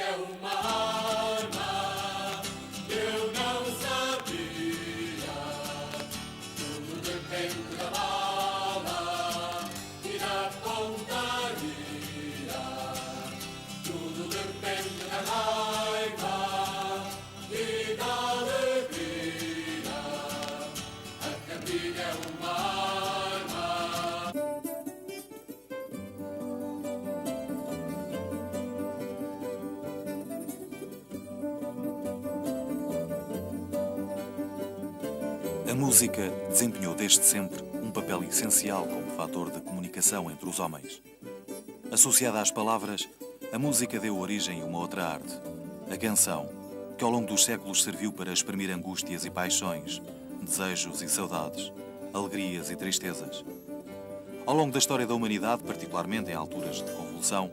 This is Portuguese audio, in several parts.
é uma arma, eu não sabia. Tudo depende da bala e da pontaria. Tudo depende da raiva e da alegria. A cantiga é uma arma. A música desempenhou desde sempre um papel essencial como fator de comunicação entre os homens. Associada às palavras, a música deu origem a uma outra arte, a canção, que ao longo dos séculos serviu para exprimir angústias e paixões, desejos e saudades, alegrias e tristezas. Ao longo da história da humanidade, particularmente em alturas de convulsão,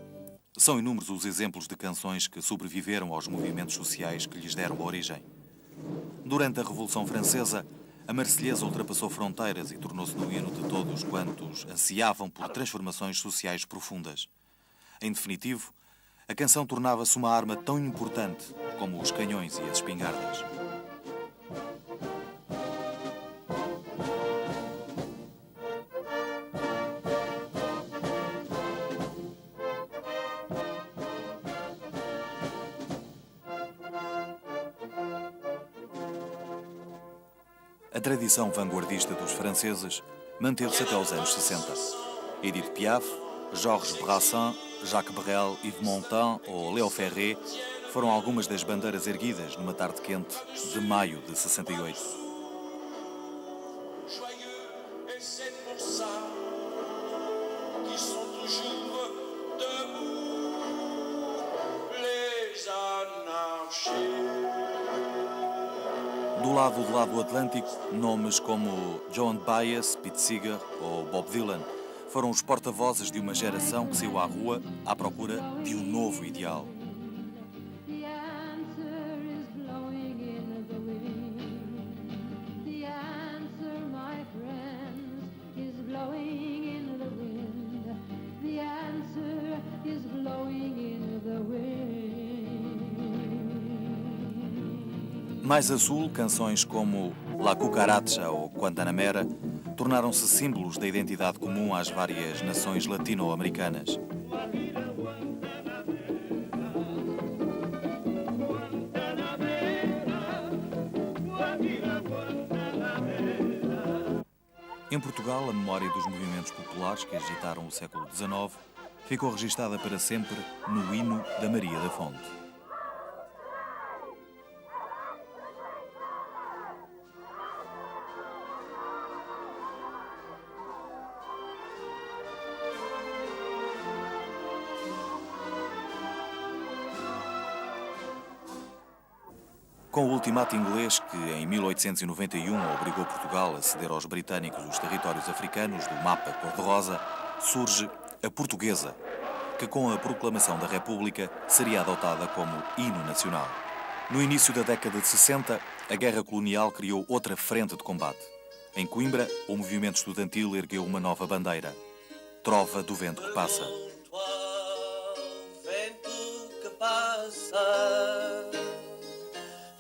são inúmeros os exemplos de canções que sobreviveram aos movimentos sociais que lhes deram origem. Durante a Revolução Francesa, a Marselhesa ultrapassou fronteiras e tornou-se no hino de todos quantos ansiavam por transformações sociais profundas. Em definitivo, a canção tornava-se uma arma tão importante como os canhões e as espingardas. A tradição vanguardista dos franceses manteve-se até os anos 60. Edith Piaf, Georges Brassens, Jacques Brel, Yves Montand ou Léo Ferré foram algumas das bandeiras erguidas numa tarde quente de maio de 68. Do lado do Atlântico, nomes como Joan Baez, Pete Seeger ou Bob Dylan foram os porta-vozes de uma geração que saiu à rua à procura de um novo ideal. Mais a sul, canções como La Cucaracha ou Guantanamera tornaram-se símbolos da identidade comum às várias nações latino-americanas. Em Portugal, a memória dos movimentos populares que agitaram o século XIX ficou registada para sempre no hino da Maria da Fonte. Com o ultimato inglês que, em 1891, obrigou Portugal a ceder aos britânicos os territórios africanos do mapa cor-de-rosa, surge a Portuguesa, que com a proclamação da República seria adotada como hino nacional. No início da década de 60, a guerra colonial criou outra frente de combate. Em Coimbra, o movimento estudantil ergueu uma nova bandeira, Trova do Vento que Passa.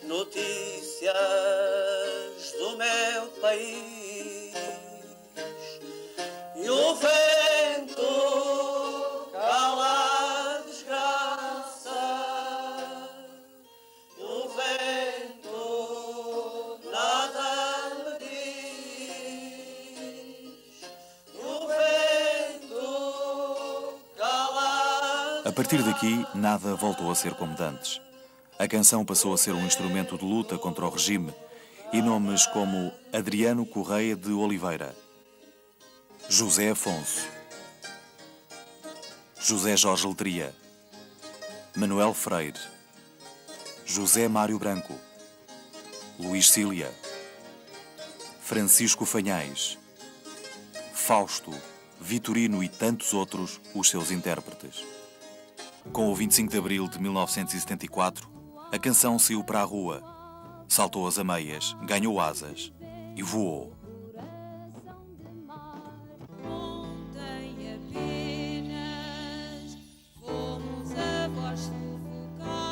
Notícias do meu país e o vento cala a desgraça, o vento nada me diz, o vento cala. A partir daqui, nada voltou a ser como dantes. A canção passou a ser um instrumento de luta contra o regime e nomes como Adriano Correia de Oliveira, José Afonso, José Jorge Letria, Manuel Freire, José Mário Branco, Luís Cília, Francisco Fanhais, Fausto, Vitorino e tantos outros, os seus intérpretes. Com o 25 de abril de 1974, a canção saiu para a rua, saltou as ameias, ganhou asas e voou. Apenas fomos a voz sufocar.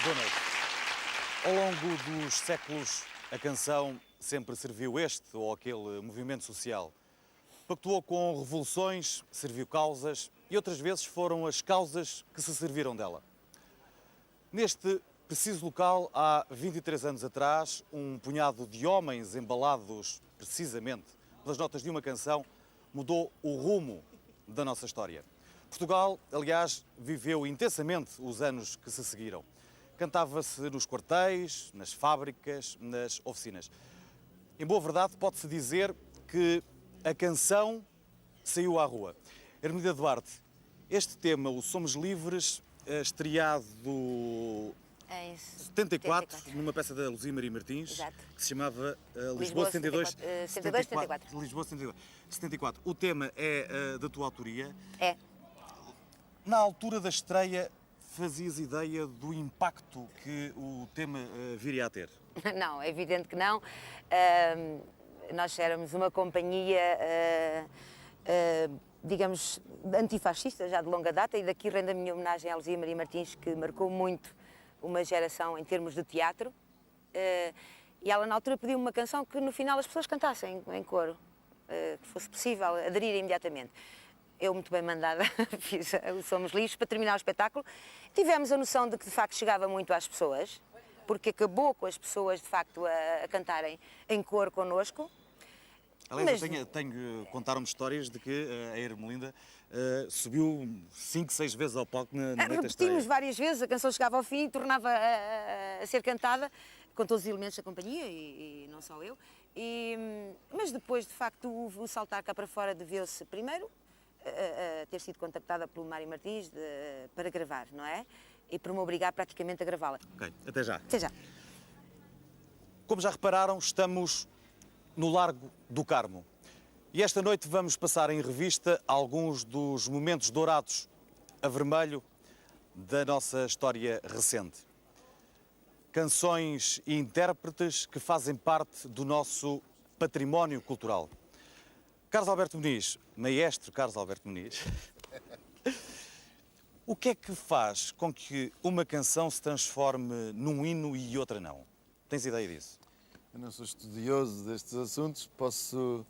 Boa noite. Ao longo dos séculos, a canção sempre serviu este ou aquele movimento social. Pactuou com revoluções, serviu causas e outras vezes foram as causas que se serviram dela. Neste preciso local, há 23 anos atrás, um punhado de homens embalados precisamente pelas notas de uma canção mudou o rumo da nossa história. Portugal, aliás, viveu intensamente os anos que se seguiram. Cantava-se nos quartéis, nas fábricas, nas oficinas. Em boa verdade, pode-se dizer que a canção saiu à rua. Hermínia Duarte, este tema, o Somos Livres, estreado Em 74, numa peça da Luzia Maria Martins, Exato. que se chamava Lisboa 72, 72, Lisboa 74. O tema é da tua autoria. É. Na altura da estreia, fazias ideia do impacto que o tema viria a ter? Não, é evidente que não. Nós éramos uma companhia, digamos, antifascista já de longa data, e daqui rendo a minha homenagem à Luzia Maria Martins, que marcou muito uma geração em termos de teatro. E ela na altura pediu-me uma canção que no final as pessoas cantassem em coro, que fosse possível aderir imediatamente. Eu, muito bem mandada, fiz o Somos Livres para terminar o espetáculo. Tivemos a noção de que, de facto, chegava muito às pessoas, porque acabou com as pessoas, de facto, a cantarem em coro connosco. Aliás, contaram-me histórias de que a Hermelinda subiu 5, 6 vezes ao palco na noite da estreia. Repetimos várias vezes, a canção chegava ao fim e tornava a ser cantada, com todos os elementos da companhia, e não só eu. Mas depois, de facto, o saltar cá para fora deveu-se, primeiro, a ter sido contactada pelo Mário Martins para gravar, não é? E por me obrigar praticamente a gravá-la. Ok, até já. Até já. Como já repararam, estamos no Largo do Carmo. E esta noite vamos passar em revista alguns dos momentos dourados a vermelho da nossa história recente. Canções e intérpretes que fazem parte do nosso património cultural. Carlos Alberto Muniz, maestro Carlos Alberto Muniz, o que é que faz com que uma canção se transforme num hino e outra não? Tens ideia disso? Eu não sou estudioso destes assuntos, posso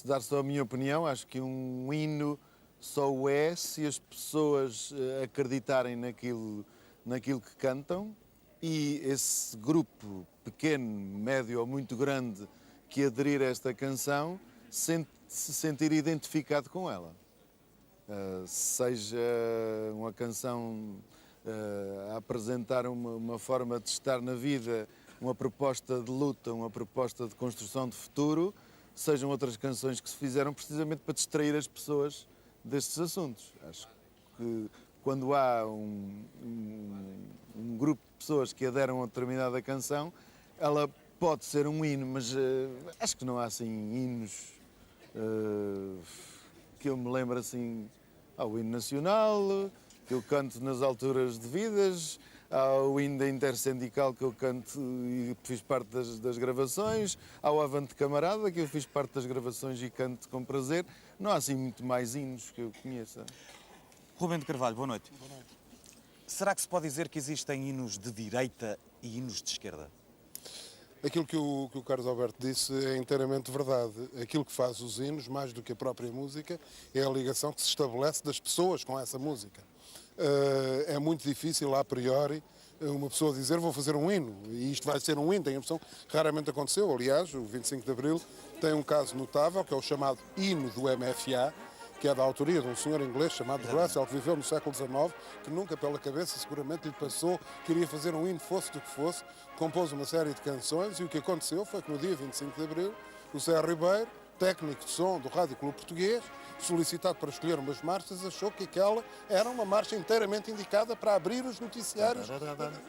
dar só a minha opinião. Acho que um hino só o é se as pessoas acreditarem naquilo que cantam, e esse grupo pequeno, médio ou muito grande que aderir a esta canção se sentir identificado com ela. Seja uma canção a apresentar uma forma de estar na vida, uma proposta de luta, uma proposta de construção de futuro, sejam outras canções que se fizeram precisamente para distrair as pessoas destes assuntos. Acho que quando há um grupo de pessoas que aderam a determinada canção, ela pode ser um hino, mas acho que não há assim hinos que eu me lembro assim. Há o hino nacional, que eu canto nas alturas devidas, há o hino da Intersindical, que eu canto e fiz parte das gravações, há o Avante Camarada, que eu fiz parte das gravações e canto com prazer. Não há assim muito mais hinos que eu conheça. Rubem de Carvalho, boa noite. Boa noite. Será que se pode dizer que existem hinos de direita e hinos de esquerda? Aquilo que o Carlos Alberto disse é inteiramente verdade. Aquilo que faz os hinos, mais do que a própria música, é a ligação que se estabelece das pessoas com essa música. É muito difícil, a priori, uma pessoa dizer vou fazer um hino, e isto vai ser um hino, tenho a impressão que raramente aconteceu. Aliás, o 25 de Abril tem um caso notável, que é o chamado hino do MFA, que é da autoria de um senhor inglês chamado Russell, que viveu no século XIX, que nunca pela cabeça seguramente lhe passou que iria fazer um hino, fosse do que fosse, compôs uma série de canções, e o que aconteceu foi que no dia 25 de Abril, o Zé Ribeiro, técnico de som do Rádio Clube Português, solicitado para escolher umas marchas, achou que aquela era uma marcha inteiramente indicada para abrir os noticiários.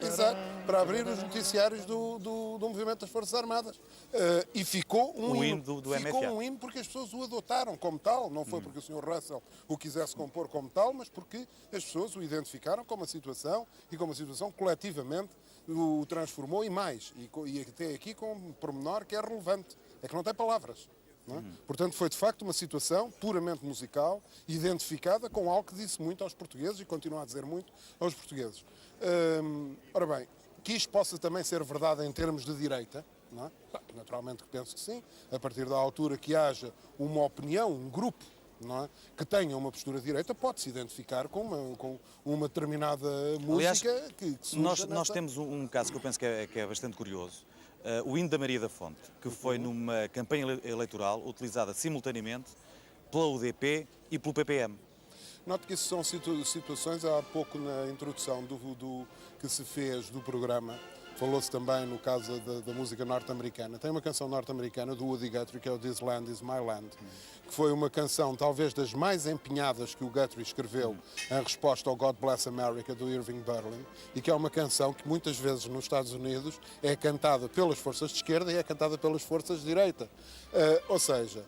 Exato, para abrir os noticiários do movimento das Forças Armadas. E ficou um hino do MFA. Ficou um hino porque as pessoas o adotaram como tal, não foi porque o Sr. Russell o quisesse compor como tal, mas porque as pessoas o identificaram como uma situação, e como uma situação coletivamente o transformou, e mais, e até aqui com um pormenor que é relevante, é que não tem palavras. Não é? Portanto, foi de facto uma situação puramente musical, identificada com algo que disse muito aos portugueses e continua a dizer muito aos portugueses. Ora bem, que isto possa também ser verdade em termos de direita, não é? Naturalmente que penso que sim, a partir da altura que haja uma opinião, um grupo, não é, que tenha uma postura de direita, pode-se identificar com uma determinada música. Aliás, que surja nós nessa... temos um caso que eu penso que é bastante curioso. O hino da Maria da Fonte, que foi numa campanha eleitoral utilizada simultaneamente pela UDP e pelo PPM. Note que isso são situações, há pouco na introdução do que se fez do programa, falou-se também no caso da música norte-americana. Tem uma canção norte-americana do Woody Guthrie, que é o This Land Is My Land, que foi uma canção talvez das mais empenhadas que o Guthrie escreveu em resposta ao God Bless America, do Irving Berlin, e que é uma canção que muitas vezes nos Estados Unidos é cantada pelas forças de esquerda e é cantada pelas forças de direita. Ou seja,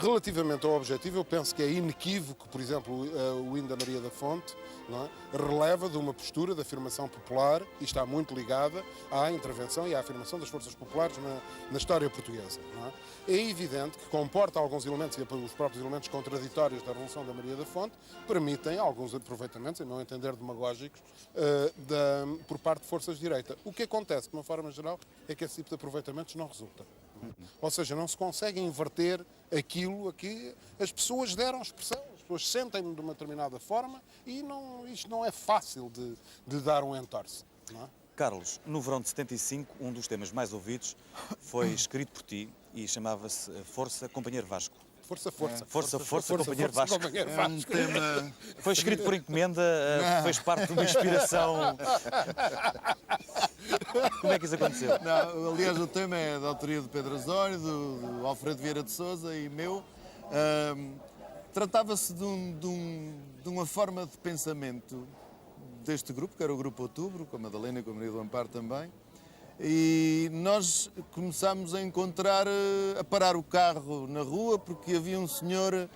relativamente ao objetivo, eu penso que é inequívoco, por exemplo, o hino da Maria da Fonte, não é? Releva de uma postura de afirmação popular e está muito ligada à intervenção e à afirmação das forças populares na história portuguesa. Não é? É evidente que comporta alguns elementos, e os próprios elementos contraditórios da Revolução da Maria da Fonte, permitem alguns aproveitamentos, em meu entender demagógicos, por parte de forças de direita. O que acontece, de uma forma geral, é que esse tipo de aproveitamentos não resulta. Ou seja, não se consegue inverter aquilo a que as pessoas deram expressão. As pessoas sentem-no de uma determinada forma e isto não é fácil de dar um entorce. Não é? Carlos, no verão de 75, um dos temas mais ouvidos foi escrito por ti e chamava-se Força, Companheiro Vasco. Força, Companheiro Vasco. Companheiro É um Vasco. tema... Foi escrito por encomenda, fez parte de uma inspiração. Como é que isso aconteceu? Não, aliás, o tema é da autoria do Pedro Osório, do Alfredo Vieira de Sousa e meu. Tratava-se de uma forma de pensamento deste grupo, que era o Grupo Outubro, com a Madalena e com a Maria do Amparo também. E nós começámos a encontrar, a parar o carro na rua, porque havia um senhor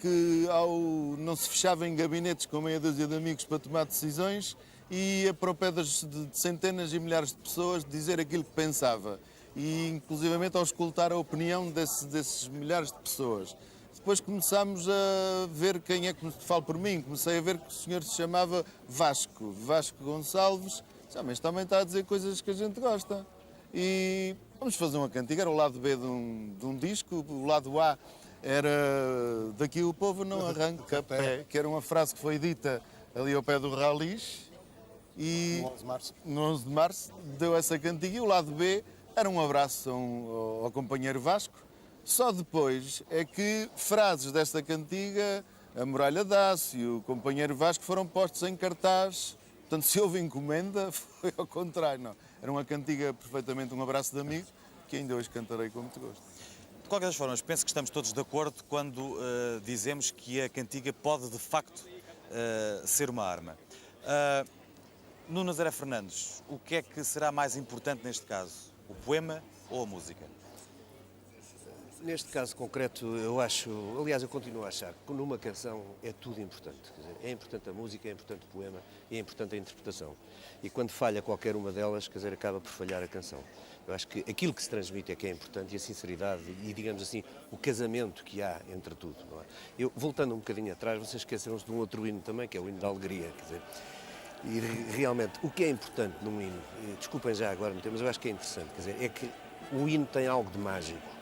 que não se fechava em gabinetes com meia dúzia de amigos para tomar decisões e ia para o pé de centenas e milhares de pessoas dizer aquilo que pensava e inclusivamente ao escutar a opinião desses milhares de pessoas. Depois começámos a ver quem é que falo por mim, comecei a ver que o senhor se chamava Vasco Gonçalves. Mas também está a dizer coisas que a gente gosta. E vamos fazer uma cantiga, era o lado B de um disco, o lado A era Daqui o povo não arranca pé, que era uma frase que foi dita ali ao pé do Ralis. E No 11 de março. no 11 de março deu essa cantiga e o lado B era um abraço ao companheiro Vasco. Só depois é que frases desta cantiga, a Muralha dá-se e o companheiro Vasco foram postos em cartaz. Portanto, se houve encomenda, foi ao contrário. Não. Era uma cantiga perfeitamente um abraço de amigo, que ainda hoje cantarei com muito gosto. De qualquer das formas, penso que estamos todos de acordo quando dizemos que a cantiga pode, de facto, ser uma arma. No Nazaré Fernandes, o que é que será mais importante neste caso? O poema ou a música? Neste caso concreto, eu acho, aliás, eu continuo a achar que numa canção é tudo importante. Quer dizer, é importante a música, é importante o poema e é importante a interpretação. E quando falha qualquer uma delas, quer dizer, acaba por falhar a canção. Eu acho que aquilo que se transmite é que é importante e a sinceridade e, digamos assim, o casamento que há entre tudo. Não é? Eu, voltando um bocadinho atrás, vocês esqueceram-se de um outro hino também, que é o hino da alegria. Quer dizer, e realmente, o que é importante num hino, desculpem já agora, mas eu acho que é interessante, quer dizer, é que o hino tem algo de mágico.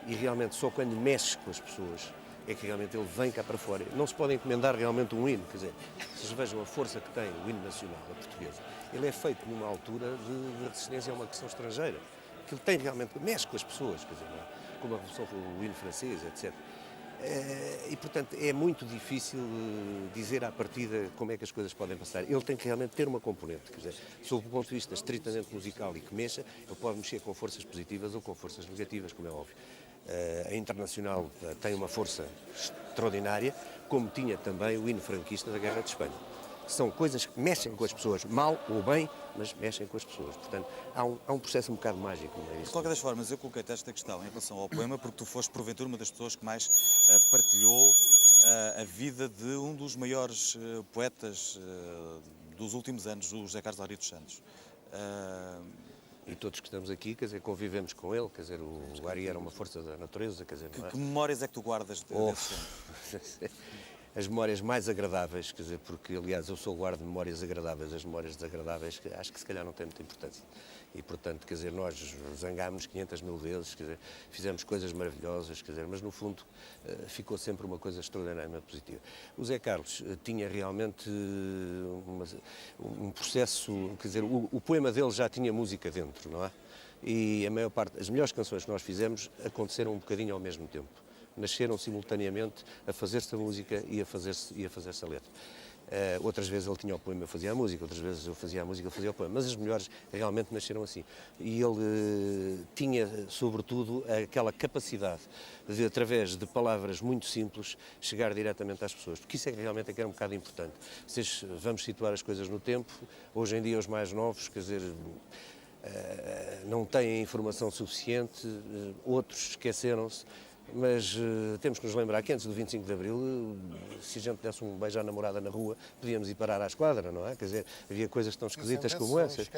E realmente só quando mexe com as pessoas é que realmente ele vem cá para fora. Não se pode encomendar realmente um hino, quer dizer, vocês vejam a força que tem o hino nacional, a portuguesa. Ele é feito numa altura de resistência a uma questão estrangeira. Que ele tem realmente, mexe com as pessoas, quer dizer, não é? Como a Revolução, o hino francês, etc. E, portanto, é muito difícil dizer à partida como é que as coisas podem passar. Ele tem que realmente ter uma componente, quer dizer, sob o ponto de vista estritamente musical e que mexa, ele pode mexer com forças positivas ou com forças negativas, como é óbvio. A Internacional tem uma força extraordinária, como tinha também o hino franquista da Guerra de Espanha. São coisas que mexem com as pessoas, mal ou bem, mas mexem com as pessoas. Portanto, há um processo um bocado mágico no meio disso. De qualquer das formas, eu coloquei-te esta questão em relação ao poema porque tu foste, porventura, uma das pessoas que mais partilhou a vida de um dos maiores poetas dos últimos anos, o José Carlos Ari dos Santos. E todos que estamos aqui, quer dizer, convivemos com ele, quer dizer, o Ari era uma força da natureza, quer dizer, não é? Que memórias é que tu guardas desse tempo? As memórias mais agradáveis, quer dizer, porque, aliás, eu sou guarda de memórias agradáveis, as memórias desagradáveis, acho que se calhar não têm muita importância. E, portanto, quer dizer, nós zangámos 500 mil vezes, quer dizer, fizemos coisas maravilhosas, quer dizer, mas no fundo ficou sempre uma coisa extraordinariamente positiva. O Zé Carlos tinha realmente um processo, quer dizer, o poema dele já tinha música dentro, não é? E a maior parte, as melhores canções que nós fizemos aconteceram um bocadinho ao mesmo tempo. Nasceram simultaneamente a fazer-se a música e a fazer-se a letra. Outras vezes ele tinha o poema, eu fazia a música, outras vezes eu fazia a música, ele fazia o poema, mas as melhores realmente nasceram assim. E ele tinha, sobretudo, aquela capacidade de, através de palavras muito simples, chegar diretamente às pessoas, porque isso é que realmente é que era um bocado importante. Vamos situar as coisas no tempo, hoje em dia os mais novos, quer dizer, não têm informação suficiente, outros esqueceram-se. Mas temos que nos lembrar que antes do 25 de Abril, se a gente desse um beijo à namorada na rua, podíamos ir parar à esquadra, não é? Quer dizer, havia coisas tão esquisitas como essas.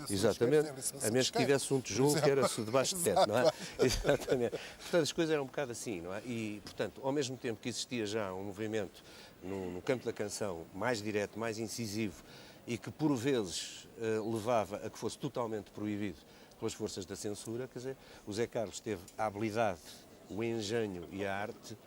Exatamente. A menos que tivesse um tijolo que era debaixo de teto, não é? Exatamente. Portanto, as coisas eram um bocado assim, não é? E, portanto, ao mesmo tempo que existia já um movimento no campo da canção mais direto, mais incisivo, e que por vezes levava a que fosse totalmente proibido pelas forças da censura, quer dizer, o Zé Carlos teve a habilidade, o engenho e a arte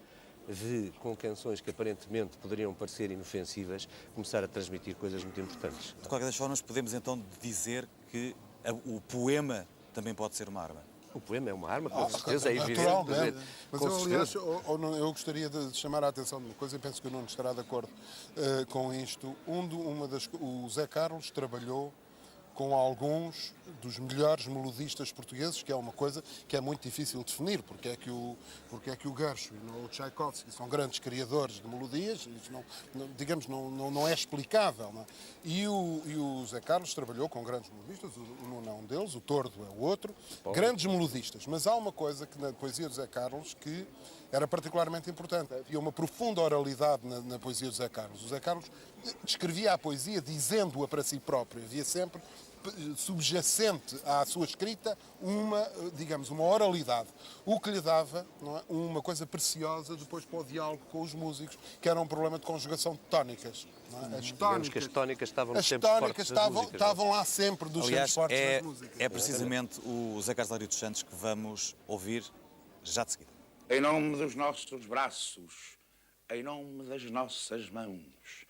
de, com canções que aparentemente poderiam parecer inofensivas, começar a transmitir coisas muito importantes. De qualquer das formas, podemos então dizer que o poema também pode ser uma arma. O poema é uma arma, com certeza, é evidente. Naturalmente. Mas Com eu, aliás, certeza. eu gostaria de chamar a atenção de uma coisa, e penso que o Nuno estará de acordo com isto. O Zé Carlos trabalhou com alguns dos melhores melodistas portugueses, que é uma coisa que é muito difícil de definir, porque é que o Gershwin ou o Tchaikovsky são grandes criadores de melodias, isso não é explicável. Não é? E o Zé Carlos trabalhou com grandes melodistas, o Nuno é um deles, o Tordo é o outro, grandes melodistas, mas há uma coisa que na poesia do Zé Carlos que era particularmente importante. Havia uma profunda oralidade na poesia do Zé Carlos. O Zé Carlos escrevia a poesia dizendo-a para si próprio. Havia sempre subjacente à sua escrita uma oralidade, o que lhe dava, não é, uma coisa preciosa depois para o diálogo com os músicos, que era um problema de conjugação de tónicas. Não é? Digamos que as tónicas estavam sempre fortes das músicas. Estavam lá sempre dos Aliás, sempre fortes das músicas. é precisamente o Zé Carlos Lário dos Santos que vamos ouvir já de seguida. Em nome dos nossos braços, em nome das nossas mãos,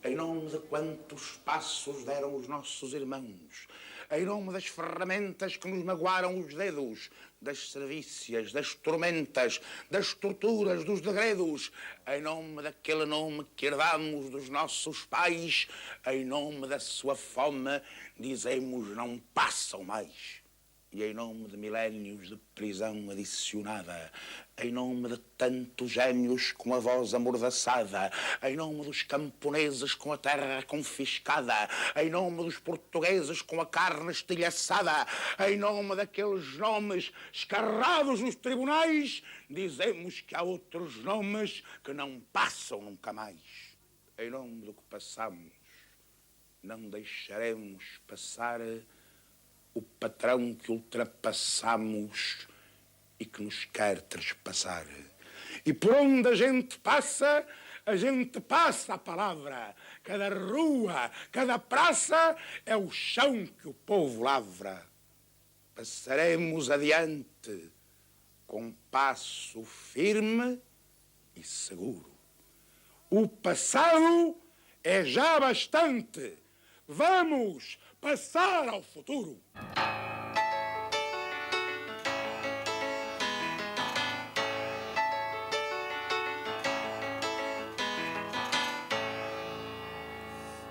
em nome de quantos passos deram os nossos irmãos, em nome das ferramentas que nos magoaram os dedos, das servícias, das tormentas, das torturas, dos degredos, em nome daquele nome que herdamos dos nossos pais, em nome da sua fome, dizemos não passam mais. E em nome de milénios de prisão adicionada, em nome de tantos gênios com a voz amordaçada, em nome dos camponeses com a terra confiscada, em nome dos portugueses com a carne estilhaçada, em nome daqueles nomes escarrados nos tribunais, dizemos que há outros nomes que não passam nunca mais. Em nome do que passamos, não deixaremos passar o patrão que ultrapassamos e que nos quer trespassar. E por onde a gente passa a palavra. Cada rua, cada praça é o chão que o povo lavra. Passaremos adiante com passo firme e seguro. O passado é já bastante. Vamos passar ao futuro.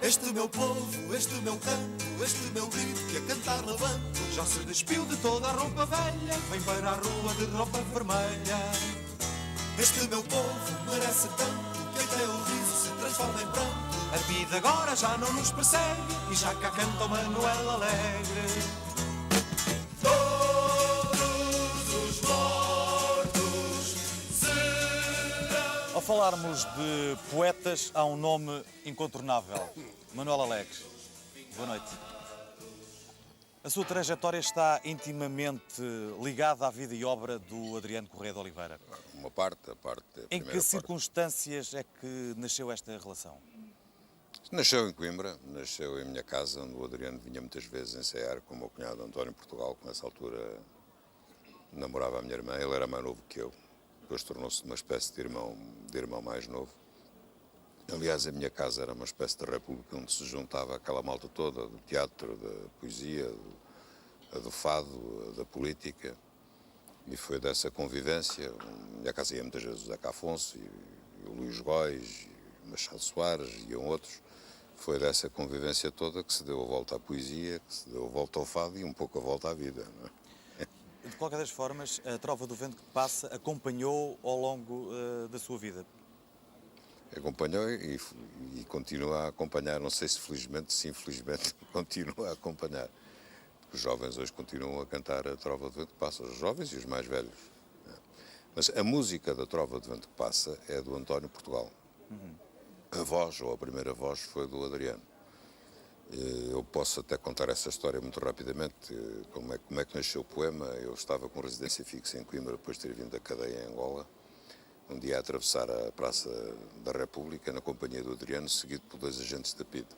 Este meu povo, este meu canto, este meu grito que a cantar levanto, já se despiu de toda a roupa velha, vem para a rua de roupa vermelha. Este meu povo merece tanto que até o riso se transforma em pranto. A vida agora já não nos persegue e já cá canta o Manuel Alegre. Todos os mortos serão... Ao falarmos de poetas, há um nome incontornável. Manuel Alegre. Boa noite. A sua trajetória está intimamente ligada à vida e obra do Adriano Correia de Oliveira. Uma parte, a Em primeira que parte. circunstâncias é que nasceu esta relação? Nasceu em Coimbra, nasceu em minha casa, onde o Adriano vinha muitas vezes ensaiar com o meu cunhado António Portugal, que nessa altura namorava a minha irmã. Ele era mais novo que eu, depois tornou-se uma espécie de irmão mais novo. Aliás, a minha casa era uma espécie de república onde se juntava aquela malta toda, do teatro, da poesia, do fado, da política. E foi dessa convivência. A minha casa ia muitas vezes o Zeca Afonso e o Luís Góis, e o Machado Soares e iam outros. Foi dessa convivência toda que se deu a volta à poesia, que se deu a volta ao fado e um pouco a volta à vida. Não é? De qualquer das formas, a Trova do Vento que Passa acompanhou ao longo da sua vida. Acompanhou e continua a acompanhar, não sei se felizmente, se infelizmente, continua a acompanhar. Os jovens hoje continuam a cantar a Trova do Vento que Passa, os jovens e os mais velhos. Mas a música da Trova do Vento que Passa é do António Portugal. A voz, ou a primeira voz, foi do Adriano. Eu posso até contar essa história muito rapidamente, como é que nasceu o poema. Eu estava com residência fixa em Coimbra, depois de ter vindo da cadeia em Angola, um dia a atravessar a Praça da República, na companhia do Adriano, seguido por 2 agentes da PIDE.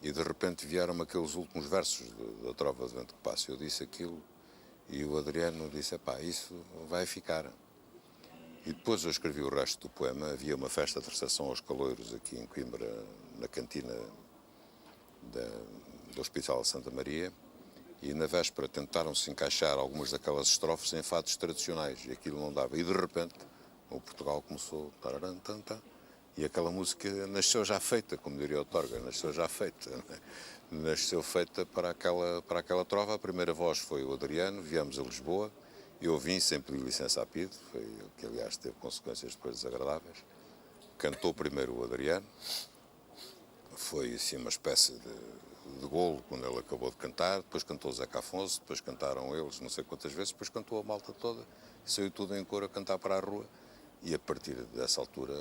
E de repente vieram aqueles últimos versos da Trova do Vento que Passa. Eu disse aquilo e o Adriano disse, epá, isso vai ficar. E depois eu escrevi o resto do poema. Havia uma festa de recepção aos caloiros aqui em Coimbra, na cantina do Hospital de Santa Maria, e na véspera tentaram-se encaixar algumas daquelas estrofes em fados tradicionais, e aquilo não dava. E de repente o Portugal começou, e aquela música nasceu já feita, como diria o Torga, nasceu já feita. Nasceu feita para aquela trova. A primeira voz foi o Adriano, viemos a Lisboa, eu vim sem pedir licença à PIDE, foi o que aliás teve consequências depois desagradáveis. Cantou primeiro o Adriano, foi assim uma espécie de golo quando ele acabou de cantar, depois cantou o Zeca Afonso, depois cantaram eles não sei quantas vezes, depois cantou a malta toda, saiu tudo em cor a cantar para a rua, e a partir dessa altura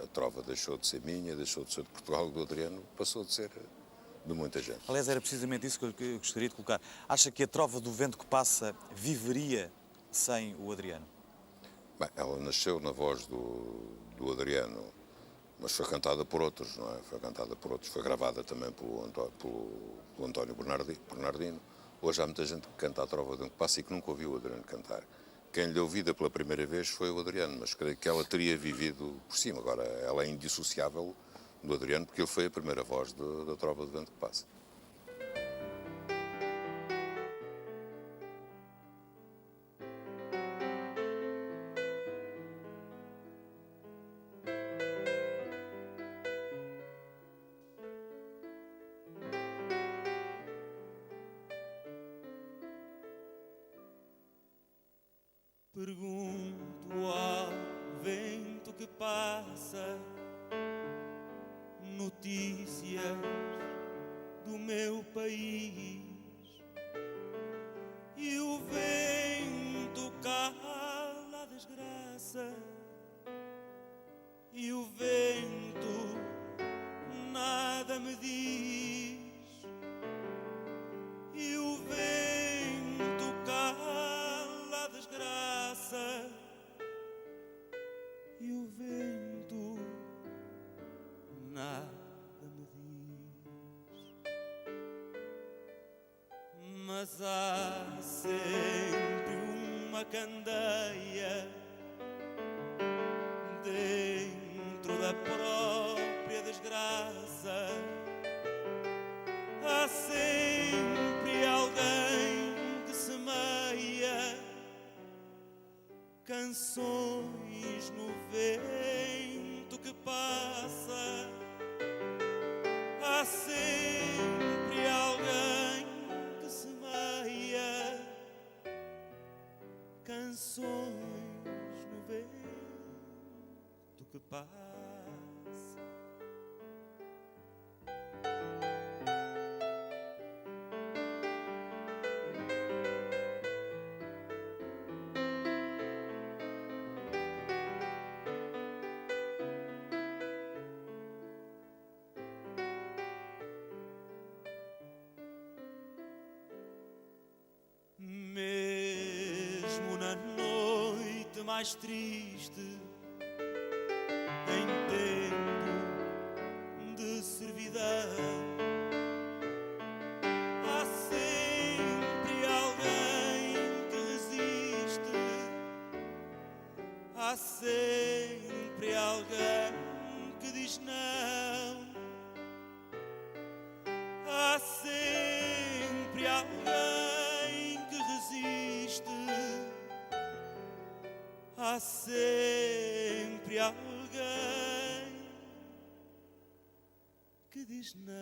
a trova deixou de ser minha, deixou de ser de Portugal, do Adriano, passou de ser de muita gente. Aliás, era precisamente isso que eu gostaria de colocar. Acha que a Trova do Vento que Passa viveria sem o Adriano? Bem, ela nasceu na voz do Adriano, mas foi cantada por outros, não é? Foi cantada por outros, foi gravada também pelo António Bernardino. Hoje há muita gente que canta a Trova do Vento que Passa e que nunca ouviu o Adriano cantar. Quem lhe deu vida pela primeira vez foi o Adriano, mas creio que ela teria vivido por cima. Agora, ela é indissociável do Adriano, porque ele foi a primeira voz da Trova do Vento que Passa. Pergunto ao vento que passa notícias do meu país, e o vento cala a desgraça, e o vento nada me diz, e o vento cala a desgraça, e o vento nada me diz. Mas há sempre uma candeia dentro da própria desgraça. Há sempre alguém que semeia canções no vento que passa. Há sempre alguém que semeia canções no vento que passa. Mesmo na noite mais triste, em tempo de servidão, há sempre alguém que resiste, há sempre alguém que diz não, há sempre alguém que resiste, há sempre alguém que diz não.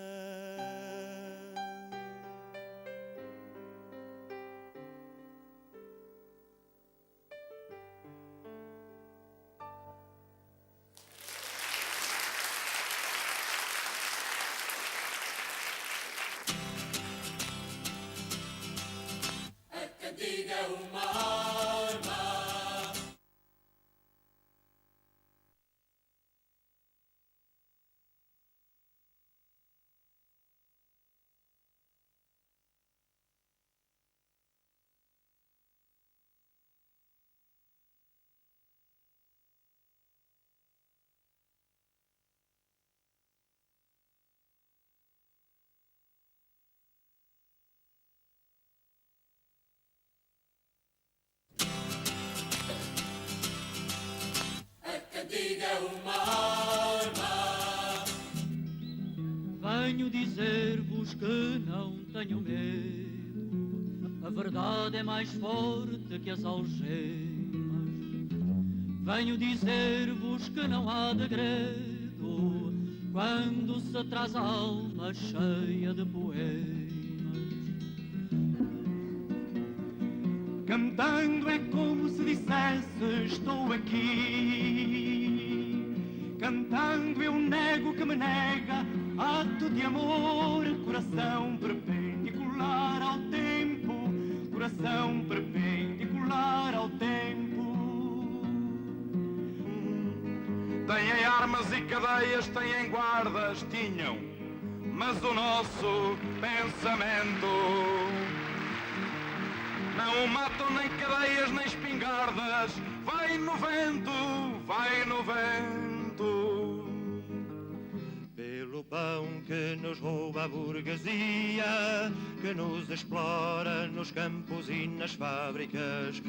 Venho dizer-vos que não tenho medo, a verdade é mais forte que as algemas. Venho dizer-vos que não há degredo quando se traz a alma cheia de poemas. Cantando é como se dissesse estou aqui. Cantando eu nego que me nega ato de amor, coração perpendicular ao tempo, coração perpendicular ao tempo. Têm armas e cadeias, têm guardas, tinham, mas o nosso pensamento não matam nem cadeias nem espingardas, vai no vento, vai no vento. Pelo pão que nos rouba a burguesia, que nos explora nos campos e nas fábricas,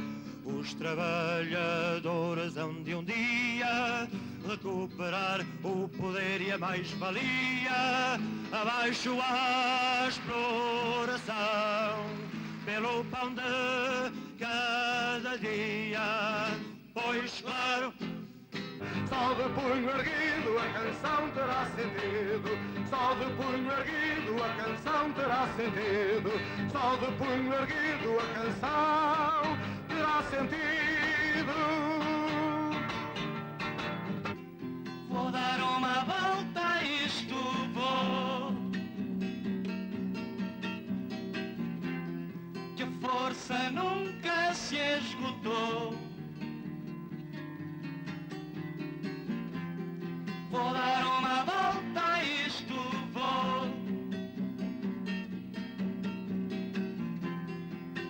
os trabalhadores hão de um dia recuperar o poder e a mais-valia. Abaixo a exploração, pelo pão de cada dia, pois claro, Só de punho erguido a canção terá sentido. Só de punho erguido a canção terá sentido. Só de punho erguido a canção terá sentido. Vou dar uma volta a isto, vou. Que a força nunca se esgotou. Vou dar uma volta a isto, vou.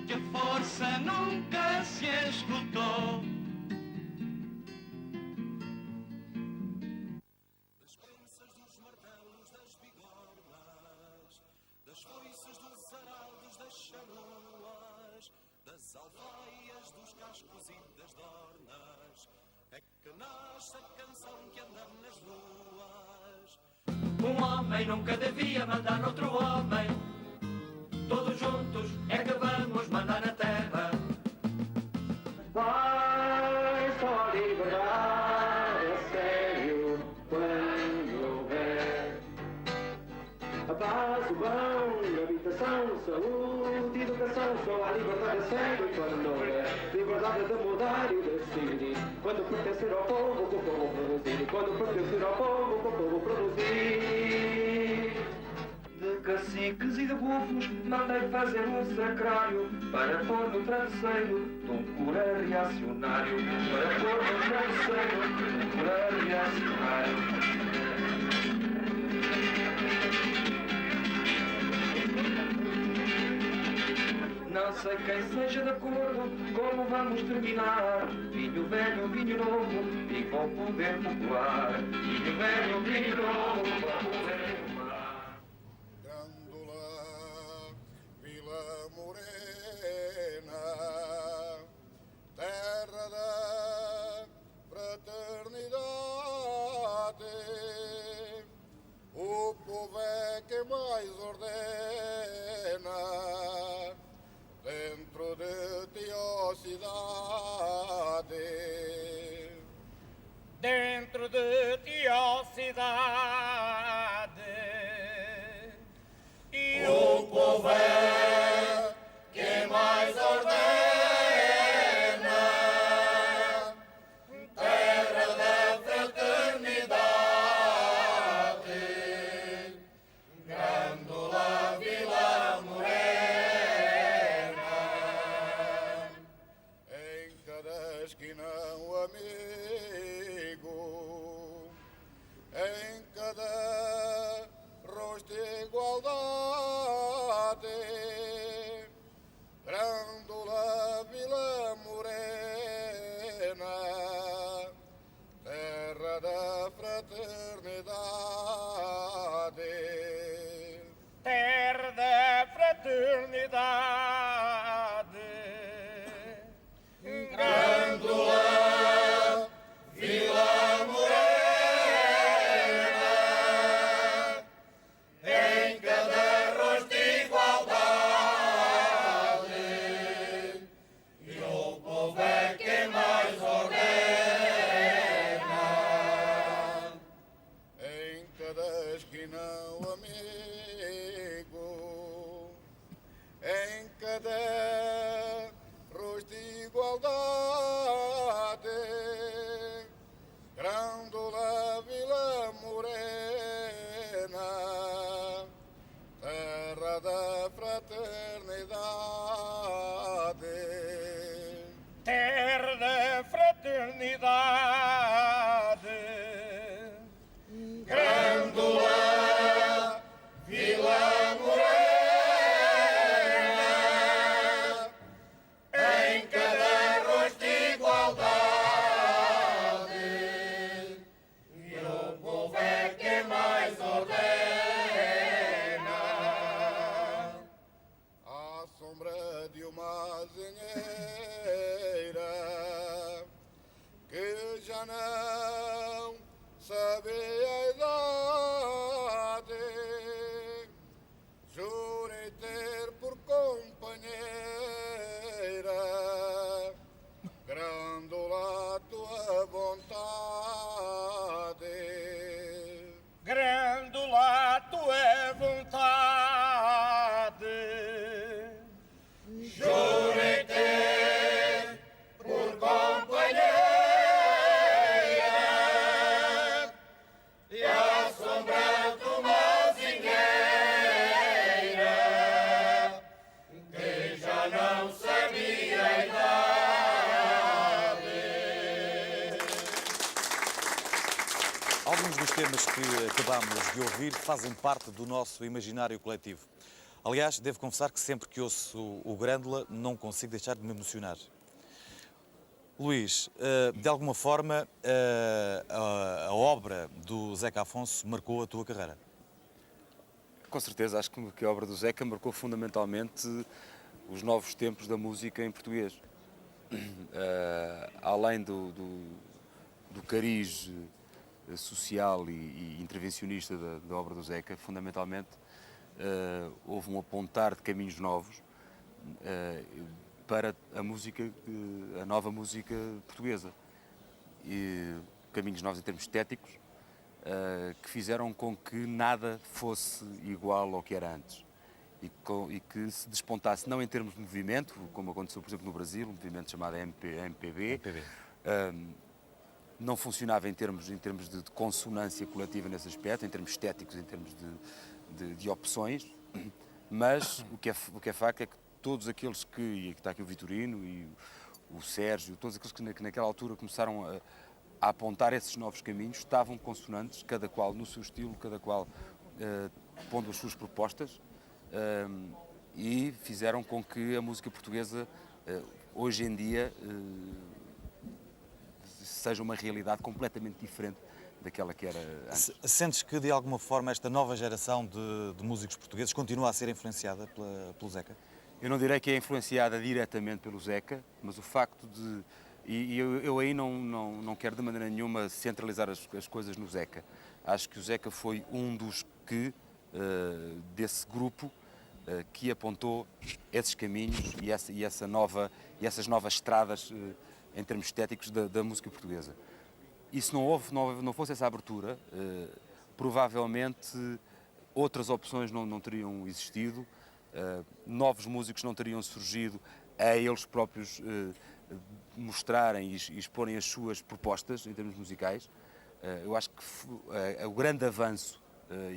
Que a força nunca se esgotou. Das pensas, dos martelos, das bigornas, das foices, dos araldos, das chanoas, das alfaias, dos cascos e das dornas, é que nasce a canção que anda nas ruas. Um homem nunca devia mandar noutro homem. Todos juntos é que vamos mandar na terra. Vai só liberdade a sério quando houver a paz, o bom, a habitação, saúde, educação. Só há liberdade a sério quando houver liberdade de mudar e decidir. Quando pertencer ao povo, que o povo produzir. Quando pertencer ao povo, que o povo produzir. De caciques e de bufos mandei fazer um sacrário para pôr no travesseiro de um cura reacionário. Para pôr no travesseiro de um cura reacionário. Não faça quem seja de acordo, como vamos terminar. Vinho velho, vinho novo, viva o poder popular. Vinho velho, vinho novo, viva o poder popular. Grândola, Vila Morena, terra da fraternidade. O povo é quem mais ordena dentro de ti, ó cidade. Dentro de ti, ó cidade. E o povo é quem mais ordena, terra da fraternidade. Grândola, Vila Morena. Em cada esquina um amigo, em cada rosto igualdade. Grândola, Vila Morena, terra da fraternidade. Terra da fraternidade. Grândola, Vila Morena, em cada rosto igualdade, e o povo é quem mais ordena. Em cada esquina um amigo, em cada rosto igualdade. Grândola, Vila Morena, terra da fraternidade. Terra da fraternidade. Grândola, Vila Morena, em cada rosto igualdade, e o povo é quem mais ordena. À sombra de uma azinheira que já não sabe a idade, jurei ter por companheira Grândola, tua vontade. Grândola, tua vontade. Jurei ter por companheira e a sombra de uma zingueira que já não sabia a idade. Alguns dos temas que acabámos de ouvir fazem parte do nosso imaginário coletivo. Aliás, devo confessar que sempre que ouço o Grândola não consigo deixar de me emocionar. Luís, de alguma forma a obra do Zeca Afonso marcou a tua carreira? Com certeza, acho que a obra do Zeca marcou fundamentalmente os novos tempos da música em português. Além do cariz social e intervencionista da obra do Zeca, fundamentalmente houve um apontar de caminhos novos para a nova música portuguesa. E caminhos novos em termos estéticos, que fizeram com que nada fosse igual ao que era antes. E que se despontasse, não em termos de movimento, como aconteceu, por exemplo, no Brasil, um movimento chamado MPB. Não funcionava em termos de consonância coletiva nesse aspecto, em termos estéticos, em termos de opções, mas o que é facto é que todos aqueles e está aqui o Vitorino e o Sérgio, todos aqueles que naquela altura começaram a apontar esses novos caminhos, estavam consonantes, cada qual no seu estilo, cada qual pondo as suas propostas, e fizeram com que a música portuguesa, hoje em dia, seja uma realidade completamente diferente daquela que era antes. Sentes que, de alguma forma, esta nova geração de músicos portugueses continua a ser influenciada pelo Zeca? Eu não direi que é influenciada diretamente pelo Zeca, mas o facto de... E eu aí não quero de maneira nenhuma centralizar as coisas no Zeca. Acho que o Zeca foi um dos que, desse grupo, que apontou esses caminhos e essas novas estradas em termos estéticos da música portuguesa. E se não fosse essa abertura, provavelmente outras opções não teriam existido, novos músicos não teriam surgido a eles próprios mostrarem e exporem as suas propostas em termos musicais. Eu acho que o grande avanço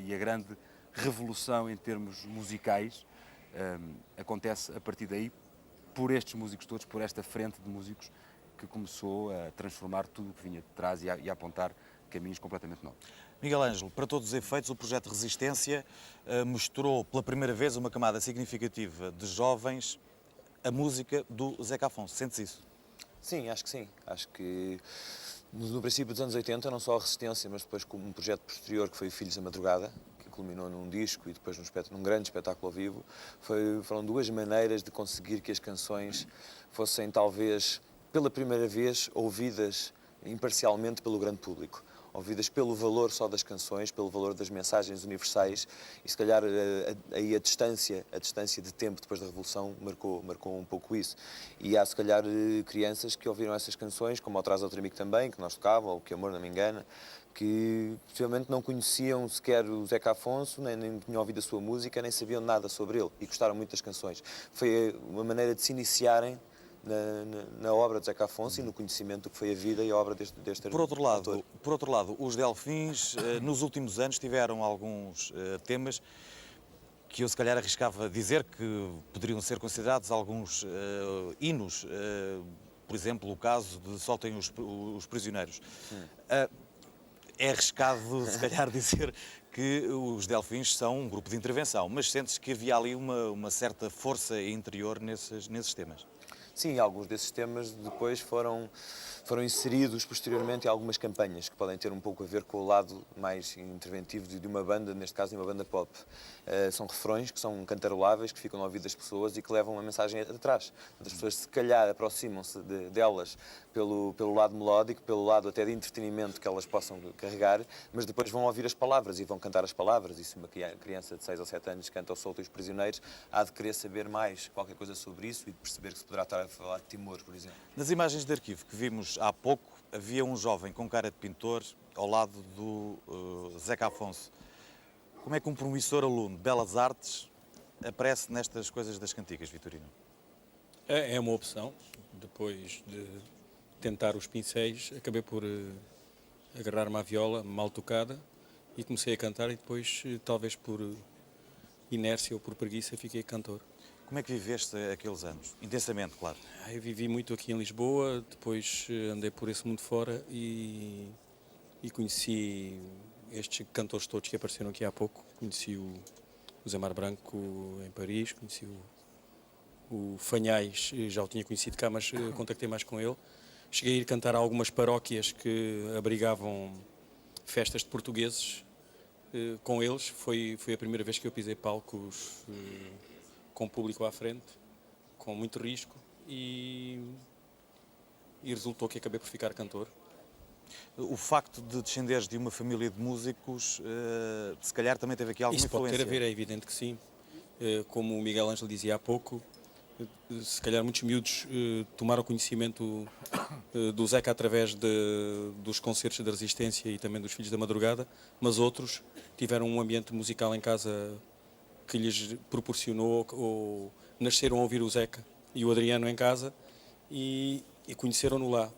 e a grande revolução em termos musicais acontece a partir daí, por estes músicos todos, por esta frente de músicos que começou a transformar tudo o que vinha de trás e a apontar caminhos completamente novos. Miguel Ângelo, para todos os efeitos, o projeto Resistência mostrou pela primeira vez uma camada significativa de jovens a música do Zeca Afonso. Sentes isso? Sim, acho que sim. Acho que no princípio dos anos 80, não só a Resistência, mas depois com um projeto posterior que foi Filhos da Madrugada, que culminou num disco e depois num grande espetáculo ao vivo, foram duas maneiras de conseguir que as canções fossem talvez pela primeira vez ouvidas imparcialmente pelo grande público. Ouvidas pelo valor só das canções, pelo valor das mensagens universais e se calhar aí a distância de tempo depois da Revolução marcou um pouco isso. E há se calhar crianças que ouviram essas canções, como o Traz Outro Amigo também, que nós tocava, ou Que Amor Não Me Engana, que possivelmente não conheciam sequer o Zeca Afonso, nem tinham ouvido a sua música, nem sabiam nada sobre ele e gostaram muito das canções. Foi uma maneira de se iniciarem na obra de Zeca Afonso e no conhecimento do que foi a vida e a obra deste autor. Por outro lado, os Delfins, nos últimos anos, tiveram alguns temas que eu se calhar arriscava dizer que poderiam ser considerados alguns hinos. Por exemplo, o caso de Soltem os Prisioneiros. É arriscado, se calhar, dizer que os Delfins são um grupo de intervenção, mas sentes que havia ali uma certa força interior nesses temas? Sim, alguns desses temas depois foram inseridos posteriormente em algumas campanhas que podem ter um pouco a ver com o lado mais interventivo de uma banda, neste caso de uma banda pop. São refrões que são cantaroláveis, que ficam no ouvido das pessoas e que levam uma mensagem atrás. As pessoas se calhar aproximam-se delas pelo lado melódico, pelo lado até de entretenimento que elas possam carregar, mas depois vão ouvir as palavras e vão cantar as palavras. E se uma criança de 6 ou 7 anos canta o Soltem os Prisioneiros, há de querer saber mais qualquer coisa sobre isso e de perceber que se poderá estar a falar de Timor, por exemplo. Nas imagens de arquivo que vimos há pouco, havia um jovem com cara de pintor ao lado do Zeca Afonso. Como é que um promissor aluno de Belas Artes aparece nestas coisas das cantigas, Vitorino? É uma opção. Depois de tentar os pincéis, acabei por agarrar uma viola mal tocada e comecei a cantar e depois, talvez por inércia ou por preguiça, fiquei cantor. Como é que viveste aqueles anos? Intensamente, claro. Eu vivi muito aqui em Lisboa, depois andei por esse mundo fora e conheci estes cantores todos que apareceram aqui há pouco. Conheci o Zé Mar Branco em Paris, conheci o Fanhais, já o tinha conhecido cá, mas contactei mais com ele. Cheguei a ir cantar a algumas paróquias que abrigavam festas de portugueses com eles. Foi a primeira vez que eu pisei palcos com público à frente, com muito risco, e resultou que acabei por ficar cantor. O facto de descenderes de uma família de músicos, se calhar também teve aqui alguma influência? Isso pode ter a ver, é evidente que sim. Como o Miguel Ângelo dizia há pouco, se calhar muitos miúdos tomaram conhecimento do Zeca através dos concertos da Resistência e também dos Filhos da Madrugada, mas outros tiveram um ambiente musical em casa que lhes proporcionou, ou nasceram a ouvir o Zeca e o Adriano em casa e conheceram-no lá.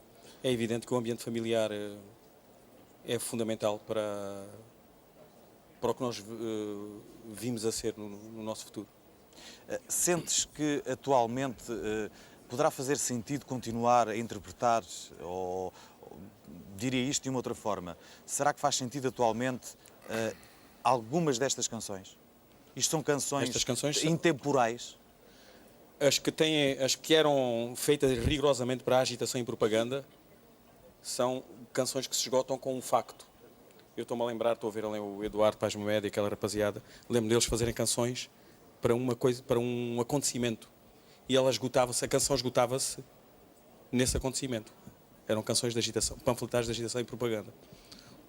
É evidente que o ambiente familiar é fundamental para o que nós vimos a ser no nosso futuro. Sentes que atualmente poderá fazer sentido continuar a interpretar, ou diria isto de uma outra forma, será que faz sentido atualmente algumas destas canções? Isto são canções, Estas canções são- intemporais. As que eram feitas rigorosamente para agitação e propaganda são canções que se esgotam com um facto. Eu estou-me a lembrar, estou a ver ali o Eduardo Paz Moed e aquela rapaziada, lembro deles fazerem canções para uma coisa, para um acontecimento. E ela esgotava-se, a canção esgotava-se nesse acontecimento. Eram canções de agitação, panfletários de agitação e propaganda.